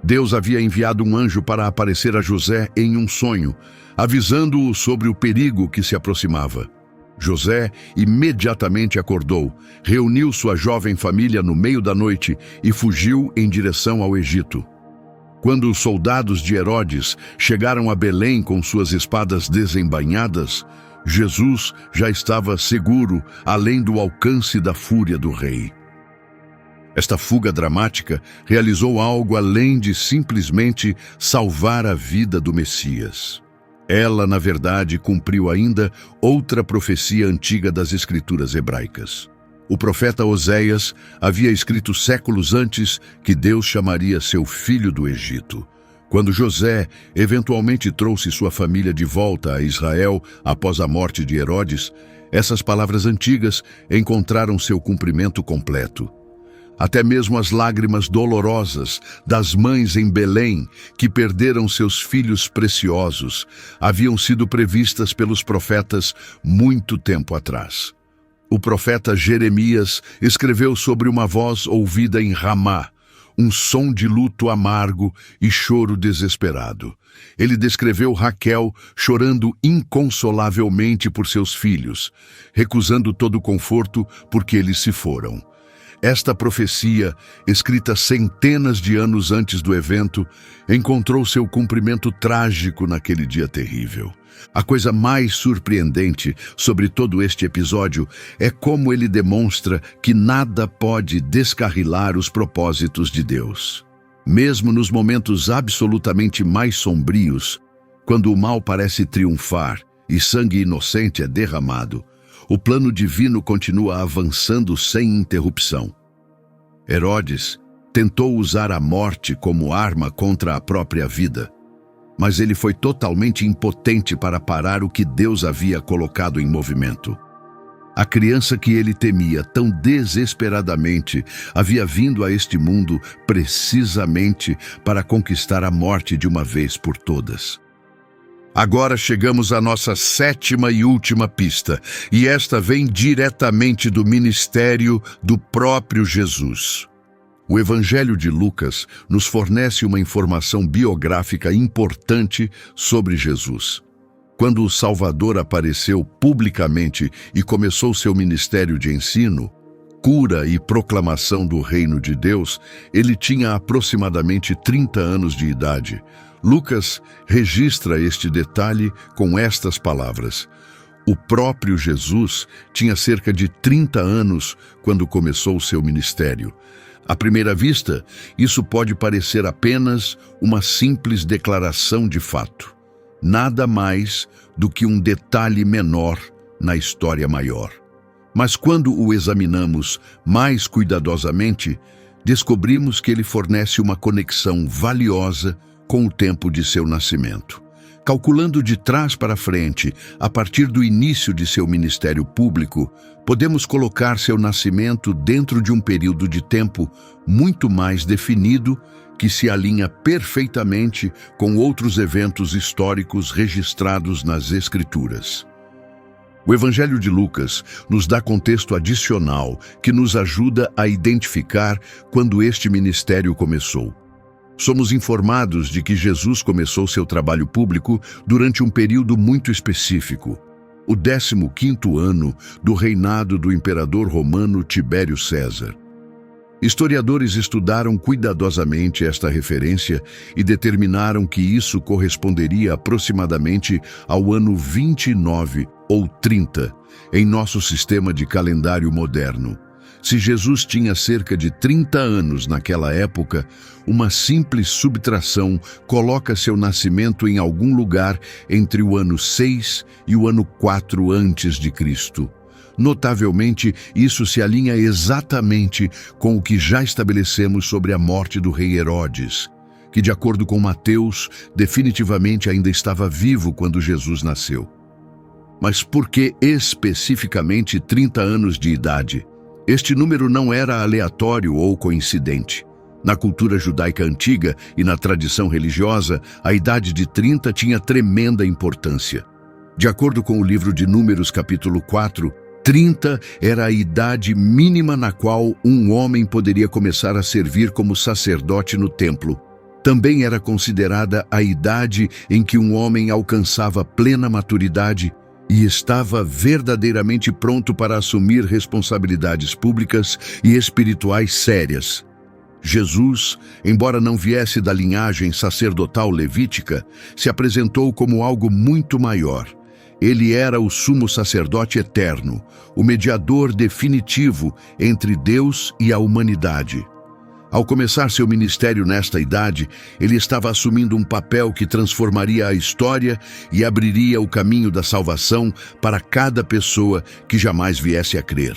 Deus havia enviado um anjo para aparecer a José em um sonho, avisando-o sobre o perigo que se aproximava. José imediatamente acordou, reuniu sua jovem família no meio da noite e fugiu em direção ao Egito. Quando os soldados de Herodes chegaram a Belém com suas espadas desembainhadas, Jesus já estava seguro, além do alcance da fúria do rei. Esta fuga dramática realizou algo além de simplesmente salvar a vida do Messias. Ela, na verdade, cumpriu ainda outra profecia antiga das Escrituras hebraicas. O profeta Oséias havia escrito séculos antes que Deus chamaria seu filho do Egito. Quando José eventualmente trouxe sua família de volta a Israel após a morte de Herodes, essas palavras antigas encontraram seu cumprimento completo. Até mesmo as lágrimas dolorosas das mães em Belém, que perderam seus filhos preciosos, haviam sido previstas pelos profetas muito tempo atrás. O profeta Jeremias escreveu sobre uma voz ouvida em Ramá, um som de luto amargo e choro desesperado. Ele descreveu Raquel chorando inconsolavelmente por seus filhos, recusando todo o conforto porque eles se foram. Esta profecia, escrita centenas de anos antes do evento, encontrou seu cumprimento trágico naquele dia terrível. A coisa mais surpreendente sobre todo este episódio é como ele demonstra que nada pode descarrilar os propósitos de Deus. Mesmo nos momentos absolutamente mais sombrios, quando o mal parece triunfar e sangue inocente é derramado, o plano divino continua avançando sem interrupção. Herodes tentou usar a morte como arma contra a própria vida, mas ele foi totalmente impotente para parar o que Deus havia colocado em movimento. A criança que ele temia tão desesperadamente havia vindo a este mundo precisamente para conquistar a morte de uma vez por todas. Agora chegamos à nossa sétima e última pista, e esta vem diretamente do ministério do próprio Jesus. O Evangelho de Lucas nos fornece uma informação biográfica importante sobre Jesus. Quando o Salvador apareceu publicamente e começou seu ministério de ensino, cura e proclamação do reino de Deus, ele tinha aproximadamente 30 anos de idade. Lucas registra este detalhe com estas palavras: o próprio Jesus tinha cerca de 30 anos quando começou seu ministério. À primeira vista, isso pode parecer apenas uma simples declaração de fato. Nada mais do que um detalhe menor na história maior. Mas quando o examinamos mais cuidadosamente, descobrimos que ele fornece uma conexão valiosa com o tempo de seu nascimento. Calculando de trás para frente, a partir do início de seu ministério público, podemos colocar seu nascimento dentro de um período de tempo muito mais definido que se alinha perfeitamente com outros eventos históricos registrados nas Escrituras. O Evangelho de Lucas nos dá contexto adicional que nos ajuda a identificar quando este ministério começou. Somos informados de que Jesus começou seu trabalho público durante um período muito específico, o 15º ano do reinado do imperador romano Tibério César. Historiadores estudaram cuidadosamente esta referência e determinaram que isso corresponderia aproximadamente ao ano 29 ou 30 em nosso sistema de calendário moderno. Se Jesus tinha cerca de 30 anos naquela época, uma simples subtração coloca seu nascimento em algum lugar entre o ano 6 e o ano 4 antes de Cristo. Notavelmente, isso se alinha exatamente com o que já estabelecemos sobre a morte do rei Herodes, que, de acordo com Mateus, definitivamente ainda estava vivo quando Jesus nasceu. Mas por que especificamente 30 anos de idade? Este número não era aleatório ou coincidente. Na cultura judaica antiga e na tradição religiosa, a idade de 30 tinha tremenda importância. De acordo com o livro de Números, capítulo 4, 30 era a idade mínima na qual um homem poderia começar a servir como sacerdote no templo. Também era considerada a idade em que um homem alcançava plena maturidade e estava verdadeiramente pronto para assumir responsabilidades públicas e espirituais sérias. Jesus, embora não viesse da linhagem sacerdotal levítica, se apresentou como algo muito maior. Ele era o sumo sacerdote eterno, o mediador definitivo entre Deus e a humanidade. Ao começar seu ministério nesta idade, ele estava assumindo um papel que transformaria a história e abriria o caminho da salvação para cada pessoa que jamais viesse a crer.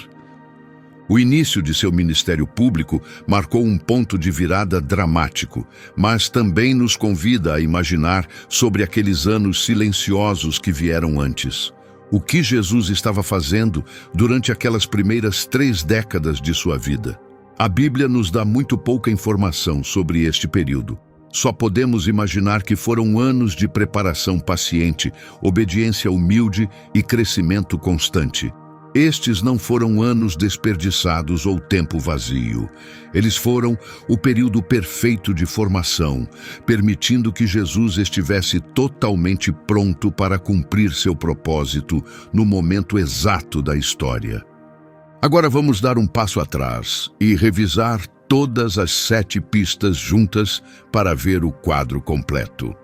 O início de seu ministério público marcou um ponto de virada dramático, mas também nos convida a imaginar sobre aqueles anos silenciosos que vieram antes. O que Jesus estava fazendo durante aquelas primeiras 3 décadas de sua vida? A Bíblia nos dá muito pouca informação sobre este período. Só podemos imaginar que foram anos de preparação paciente, obediência humilde e crescimento constante. Estes não foram anos desperdiçados ou tempo vazio. Eles foram o período perfeito de formação, permitindo que Jesus estivesse totalmente pronto para cumprir seu propósito no momento exato da história. Agora vamos dar um passo atrás e revisar todas as 7 pistas juntas para ver o quadro completo.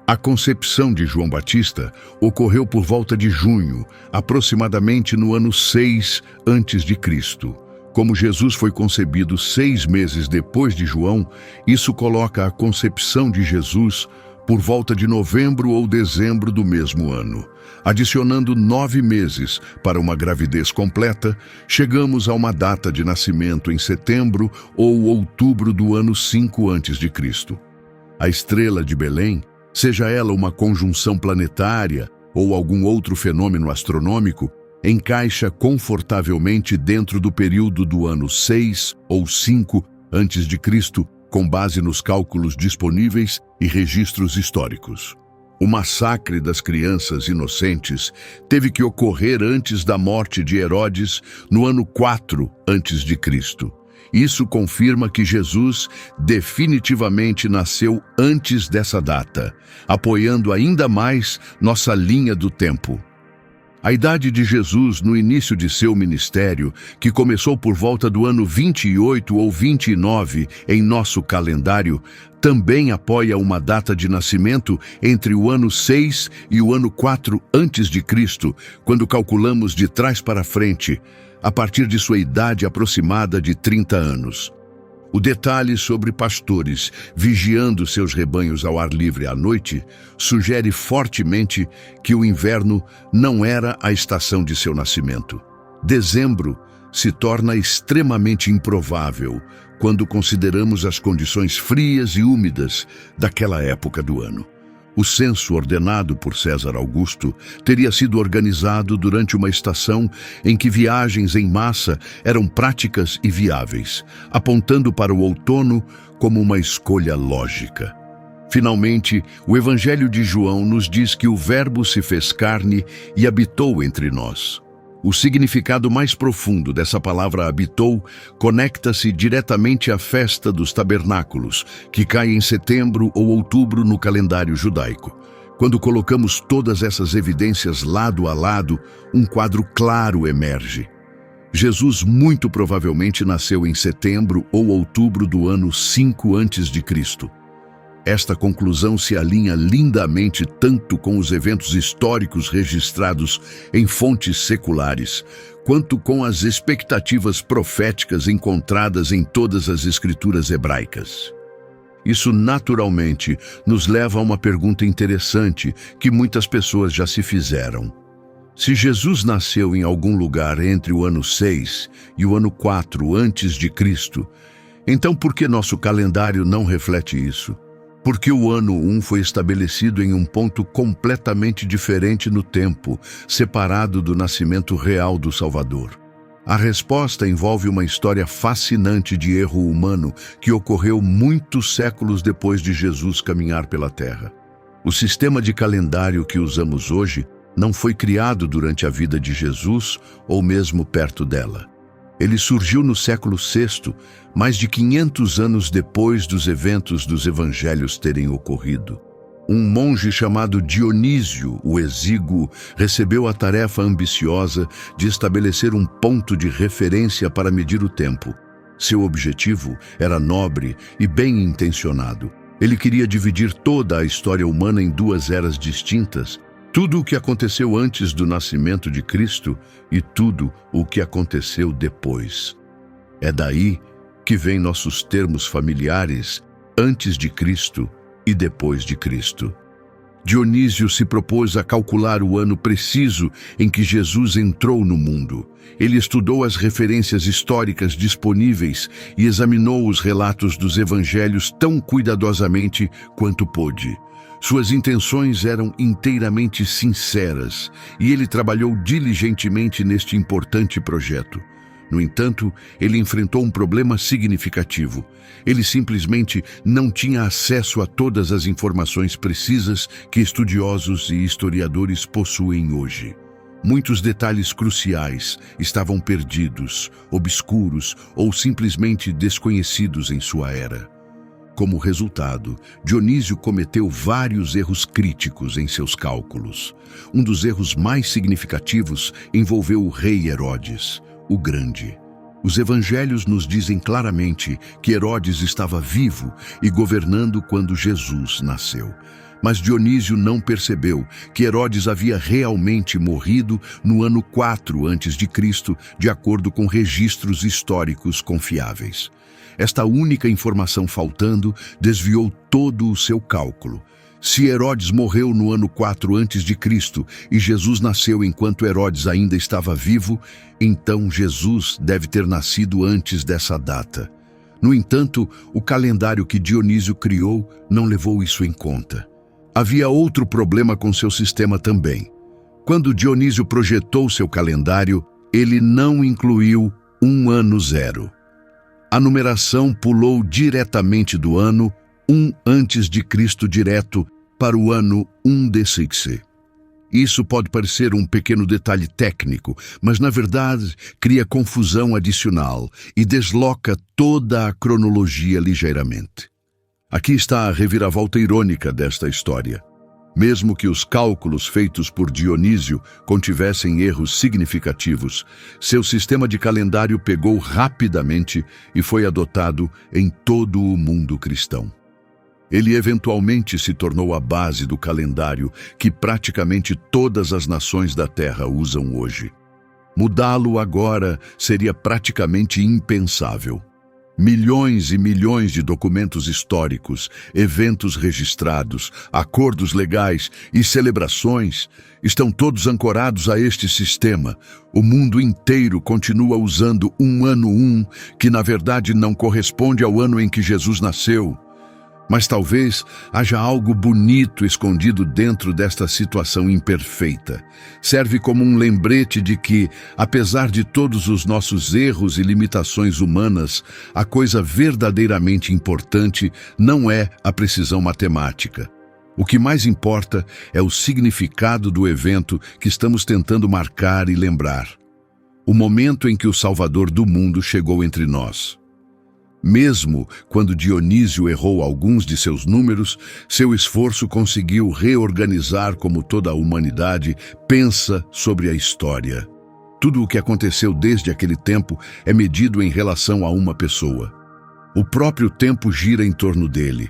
A concepção de João Batista ocorreu por volta de junho, aproximadamente no ano 6 a.C. Como Jesus foi concebido 6 meses depois de João, isso coloca a concepção de Jesus por volta de novembro ou dezembro do mesmo ano. Adicionando 9 meses para uma gravidez completa, chegamos a uma data de nascimento em setembro ou outubro do ano 5 a.C. A estrela de Belém, seja ela uma conjunção planetária ou algum outro fenômeno astronômico, encaixa confortavelmente dentro do período do ano 6 ou 5 a.C., com base nos cálculos disponíveis e registros históricos. O massacre das crianças inocentes teve que ocorrer antes da morte de Herodes no ano 4 a.C. Isso confirma que Jesus definitivamente nasceu antes dessa data, apoiando ainda mais nossa linha do tempo. A idade de Jesus no início de seu ministério, que começou por volta do ano 28 ou 29 em nosso calendário, também apoia uma data de nascimento entre o ano 6 e o ano 4 a.C., quando calculamos de trás para frente, a partir de sua idade aproximada de 30 anos. O detalhe sobre pastores vigiando seus rebanhos ao ar livre à noite sugere fortemente que o inverno não era a estação de seu nascimento. Dezembro se torna extremamente improvável quando consideramos as condições frias e úmidas daquela época do ano. O censo ordenado por César Augusto teria sido organizado durante uma estação em que viagens em massa eram práticas e viáveis, apontando para o outono como uma escolha lógica. Finalmente, o Evangelho de João nos diz que o Verbo se fez carne e habitou entre nós. O significado mais profundo dessa palavra habitou conecta-se diretamente à festa dos tabernáculos, que cai em setembro ou outubro no calendário judaico. Quando colocamos todas essas evidências lado a lado, um quadro claro emerge. Jesus muito provavelmente nasceu em setembro ou outubro do ano 5 a.C. Esta conclusão se alinha lindamente tanto com os eventos históricos registrados em fontes seculares, quanto com as expectativas proféticas encontradas em todas as escrituras hebraicas. Isso naturalmente nos leva a uma pergunta interessante que muitas pessoas já se fizeram. Se Jesus nasceu em algum lugar entre o ano 6 e o ano 4 a.C., então por que nosso calendário não reflete isso? Porque o ano 1 foi estabelecido em um ponto completamente diferente no tempo, separado do nascimento real do Salvador. A resposta envolve uma história fascinante de erro humano que ocorreu muitos séculos depois de Jesus caminhar pela Terra. O sistema de calendário que usamos hoje não foi criado durante a vida de Jesus ou mesmo perto dela. Ele surgiu no século VI, mais de 500 anos depois dos eventos dos evangelhos terem ocorrido. Um monge chamado Dionísio, o Exíguo, recebeu a tarefa ambiciosa de estabelecer um ponto de referência para medir o tempo. Seu objetivo era nobre e bem intencionado. Ele queria dividir toda a história humana em 2 eras distintas, tudo o que aconteceu antes do nascimento de Cristo e tudo o que aconteceu depois. É daí que vêm nossos termos familiares antes de Cristo e depois de Cristo. Dionísio se propôs a calcular o ano preciso em que Jesus entrou no mundo. Ele estudou as referências históricas disponíveis e examinou os relatos dos evangelhos tão cuidadosamente quanto pôde. Suas intenções eram inteiramente sinceras e ele trabalhou diligentemente neste importante projeto. No entanto, ele enfrentou um problema significativo. Ele simplesmente não tinha acesso a todas as informações precisas que estudiosos e historiadores possuem hoje. Muitos detalhes cruciais estavam perdidos, obscuros ou simplesmente desconhecidos em sua era. Como resultado, Dionísio cometeu vários erros críticos em seus cálculos. Um dos erros mais significativos envolveu o rei Herodes, o Grande. Os evangelhos nos dizem claramente que Herodes estava vivo e governando quando Jesus nasceu. Mas Dionísio não percebeu que Herodes havia realmente morrido no ano 4 a.C., de acordo com registros históricos confiáveis. Esta única informação faltando desviou todo o seu cálculo. Se Herodes morreu no ano 4 a.C. e Jesus nasceu enquanto Herodes ainda estava vivo, então Jesus deve ter nascido antes dessa data. No entanto, o calendário que Dionísio criou não levou isso em conta. Havia outro problema com seu sistema também. Quando Dionísio projetou seu calendário, ele não incluiu um ano zero. A numeração pulou diretamente do ano 1 a.C. direto para o ano 1 DC. Isso pode parecer um pequeno detalhe técnico, mas na verdade cria confusão adicional e desloca toda a cronologia ligeiramente. Aqui está a reviravolta irônica desta história. Mesmo que os cálculos feitos por Dionísio contivessem erros significativos, seu sistema de calendário pegou rapidamente e foi adotado em todo o mundo cristão. Ele eventualmente se tornou a base do calendário que praticamente todas as nações da Terra usam hoje. Mudá-lo agora seria praticamente impensável. Milhões e milhões de documentos históricos, eventos registrados, acordos legais e celebrações estão todos ancorados a este sistema. O mundo inteiro continua usando um ano 1, que na verdade não corresponde ao ano em que Jesus nasceu. Mas talvez haja algo bonito escondido dentro desta situação imperfeita. Serve como um lembrete de que, apesar de todos os nossos erros e limitações humanas, a coisa verdadeiramente importante não é a precisão matemática. O que mais importa é o significado do evento que estamos tentando marcar e lembrar. O momento em que o Salvador do mundo chegou entre nós. Mesmo quando Dionísio errou alguns de seus números, seu esforço conseguiu reorganizar como toda a humanidade pensa sobre a história. Tudo o que aconteceu desde aquele tempo é medido em relação a uma pessoa. O próprio tempo gira em torno dele.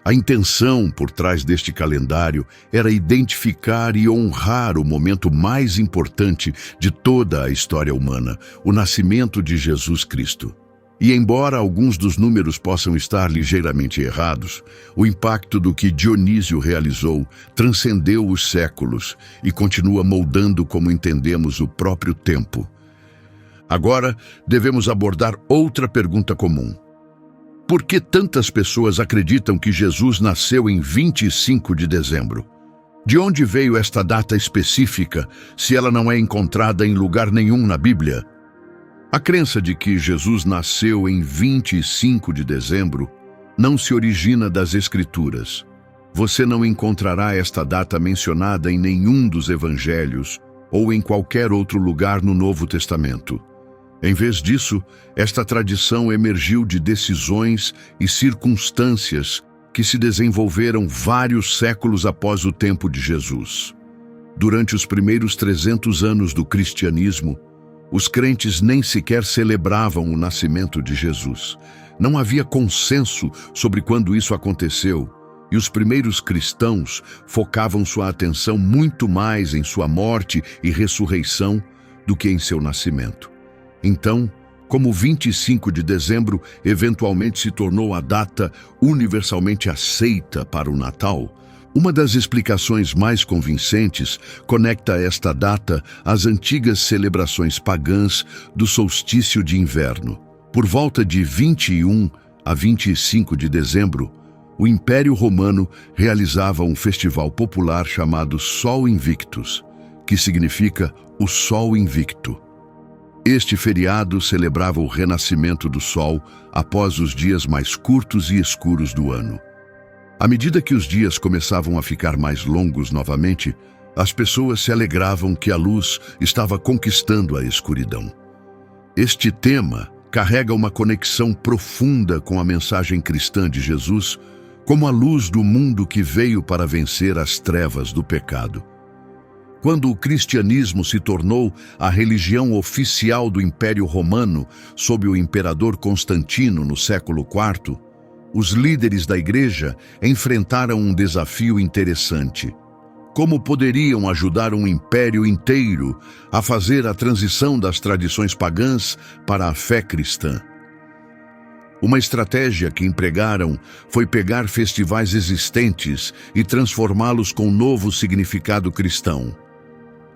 A intenção por trás deste calendário era identificar e honrar o momento mais importante de toda a história humana, o nascimento de Jesus Cristo. E embora alguns dos números possam estar ligeiramente errados, o impacto do que Dionísio realizou transcendeu os séculos e continua moldando como entendemos o próprio tempo. Agora, devemos abordar outra pergunta comum. Por que tantas pessoas acreditam que Jesus nasceu em 25 de dezembro? De onde veio esta data específica, se ela não é encontrada em lugar nenhum na Bíblia? A crença de que Jesus nasceu em 25 de dezembro não se origina das Escrituras. Você não encontrará esta data mencionada em nenhum dos evangelhos ou em qualquer outro lugar no Novo Testamento. Em vez disso, esta tradição emergiu de decisões e circunstâncias que se desenvolveram vários séculos após o tempo de Jesus. Durante os primeiros 300 anos do cristianismo, os crentes nem sequer celebravam o nascimento de Jesus. Não havia consenso sobre quando isso aconteceu, e os primeiros cristãos focavam sua atenção muito mais em sua morte e ressurreição do que em seu nascimento. Então, como 25 de dezembro eventualmente se tornou a data universalmente aceita para o Natal, uma das explicações mais convincentes conecta esta data às antigas celebrações pagãs do solstício de inverno. Por volta de 21 a 25 de dezembro, o Império Romano realizava um festival popular chamado Sol Invictus, que significa o Sol Invicto. Este feriado celebrava o renascimento do Sol após os dias mais curtos e escuros do ano. À medida que os dias começavam a ficar mais longos novamente, As pessoas se alegravam que a luz estava conquistando a escuridão. Este tema carrega uma conexão profunda com a mensagem cristã de Jesus, como a luz do mundo que veio para vencer as trevas do pecado. Quando o cristianismo se tornou a religião oficial do Império Romano sob o imperador Constantino no século IV, os líderes da igreja enfrentaram um desafio interessante. Como poderiam ajudar um império inteiro a fazer a transição das tradições pagãs para a fé cristã? Uma estratégia que empregaram foi pegar festivais existentes e transformá-los com um novo significado cristão.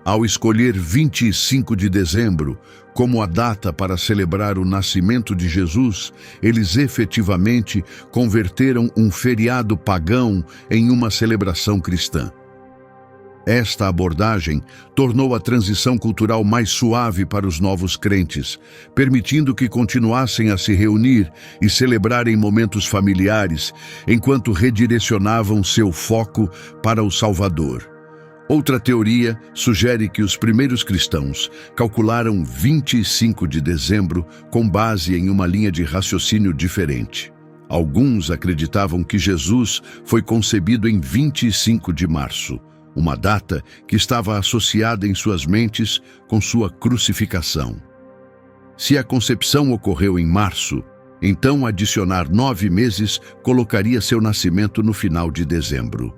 Ao escolher 25 de dezembro como a data para celebrar o nascimento de Jesus, eles efetivamente converteram um feriado pagão em uma celebração cristã. Esta abordagem tornou a transição cultural mais suave para os novos crentes, permitindo que continuassem a se reunir e celebrar em momentos familiares, enquanto redirecionavam seu foco para o Salvador. Outra teoria sugere que os primeiros cristãos calcularam 25 de dezembro com base em uma linha de raciocínio diferente. Alguns acreditavam que Jesus foi concebido em 25 de março, uma data que estava associada em suas mentes com sua crucificação. Se a concepção ocorreu em março, então adicionar 9 meses colocaria seu nascimento no final de dezembro.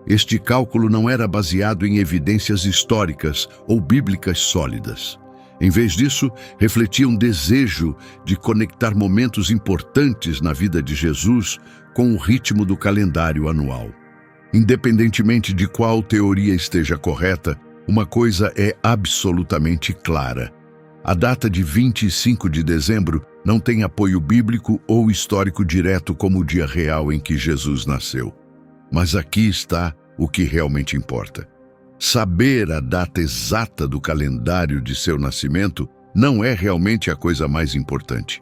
Este cálculo não era baseado em evidências históricas ou bíblicas sólidas. Em vez disso, refletia um desejo de conectar momentos importantes na vida de Jesus com o ritmo do calendário anual. Independentemente de qual teoria esteja correta, uma coisa é absolutamente clara. A data de 25 de dezembro não tem apoio bíblico ou histórico direto como o dia real em que Jesus nasceu. Mas aqui está o que realmente importa. Saber a data exata do calendário de seu nascimento não é realmente a coisa mais importante.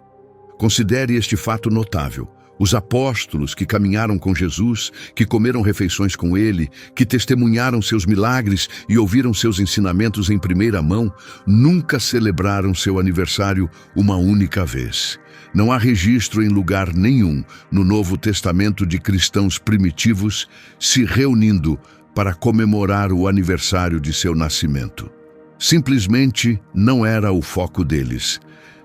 Considere este fato notável. Os apóstolos que caminharam com Jesus, que comeram refeições com ele, que testemunharam seus milagres e ouviram seus ensinamentos em primeira mão, nunca celebraram seu aniversário uma única vez. Não há registro em lugar nenhum no Novo Testamento de cristãos primitivos se reunindo para comemorar o aniversário de seu nascimento. Simplesmente não era o foco deles.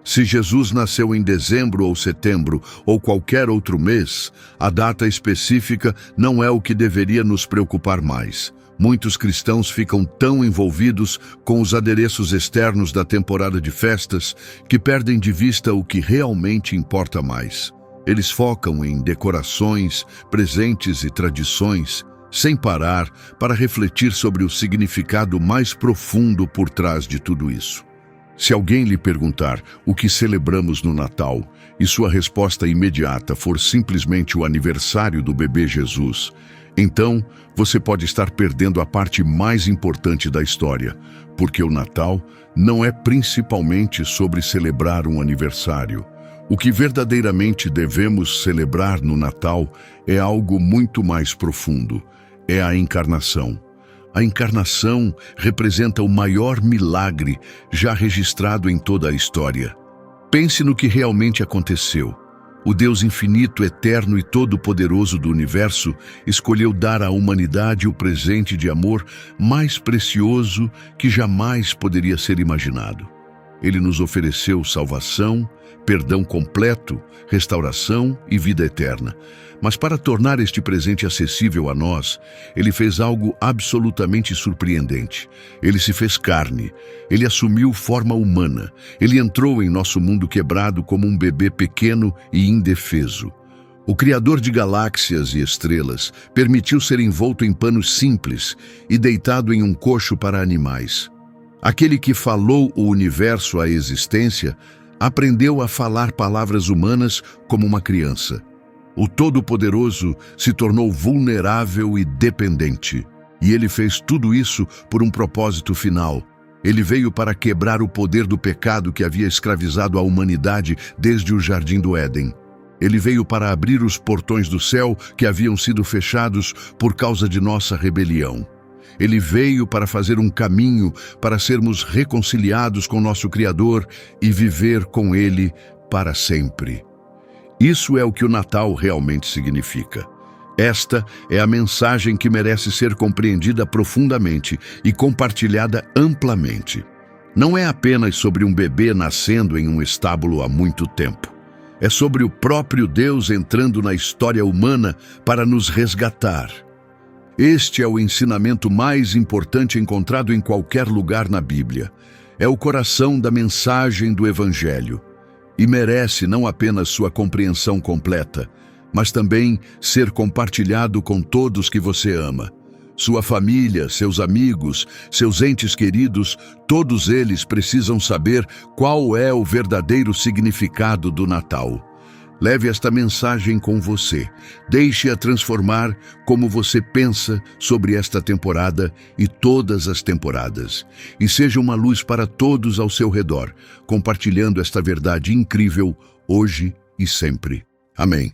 Se Jesus nasceu em dezembro ou setembro ou qualquer outro mês, a data específica não é o que deveria nos preocupar mais. Muitos cristãos ficam tão envolvidos com os adereços externos da temporada de festas que perdem de vista o que realmente importa mais. Eles focam em decorações, presentes e tradições, sem parar para refletir sobre o significado mais profundo por trás de tudo isso. Se alguém lhe perguntar o que celebramos no Natal e sua resposta imediata for simplesmente o aniversário do bebê Jesus, então você pode estar perdendo a parte mais importante da história, porque o Natal não é principalmente sobre celebrar um aniversário. O que verdadeiramente devemos celebrar no Natal é algo muito mais profundo. É a encarnação. A encarnação representa o maior milagre já registrado em toda a história. Pense no que realmente aconteceu. O Deus infinito, eterno e todo-poderoso do universo escolheu dar à humanidade o presente de amor mais precioso que jamais poderia ser imaginado. Ele nos ofereceu salvação, perdão completo, restauração e vida eterna. Mas para tornar este presente acessível a nós, ele fez algo absolutamente surpreendente. Ele se fez carne, ele assumiu forma humana, ele entrou em nosso mundo quebrado como um bebê pequeno e indefeso. O Criador de galáxias e estrelas permitiu ser envolto em panos simples e deitado em um coxo para animais. Aquele que falou o universo à existência aprendeu a falar palavras humanas como uma criança. O Todo-Poderoso se tornou vulnerável e dependente. E ele fez tudo isso por um propósito final. Ele veio para quebrar o poder do pecado que havia escravizado a humanidade desde o Jardim do Éden. Ele veio para abrir os portões do céu que haviam sido fechados por causa de nossa rebelião. Ele veio para fazer um caminho para sermos reconciliados com nosso Criador e viver com Ele para sempre. Isso é o que o Natal realmente significa. Esta é a mensagem que merece ser compreendida profundamente e compartilhada amplamente. Não é apenas sobre um bebê nascendo em um estábulo há muito tempo. É sobre o próprio Deus entrando na história humana para nos resgatar. Este é o ensinamento mais importante encontrado em qualquer lugar na Bíblia. É o coração da mensagem do Evangelho e merece não apenas sua compreensão completa, mas também ser compartilhado com todos que você ama. Sua família, seus amigos, seus entes queridos, todos eles precisam saber qual é o verdadeiro significado do Natal. Leve esta mensagem com você. Deixe-a transformar como você pensa sobre esta temporada e todas as temporadas. E seja uma luz para todos ao seu redor, compartilhando esta verdade incrível hoje e sempre. Amém.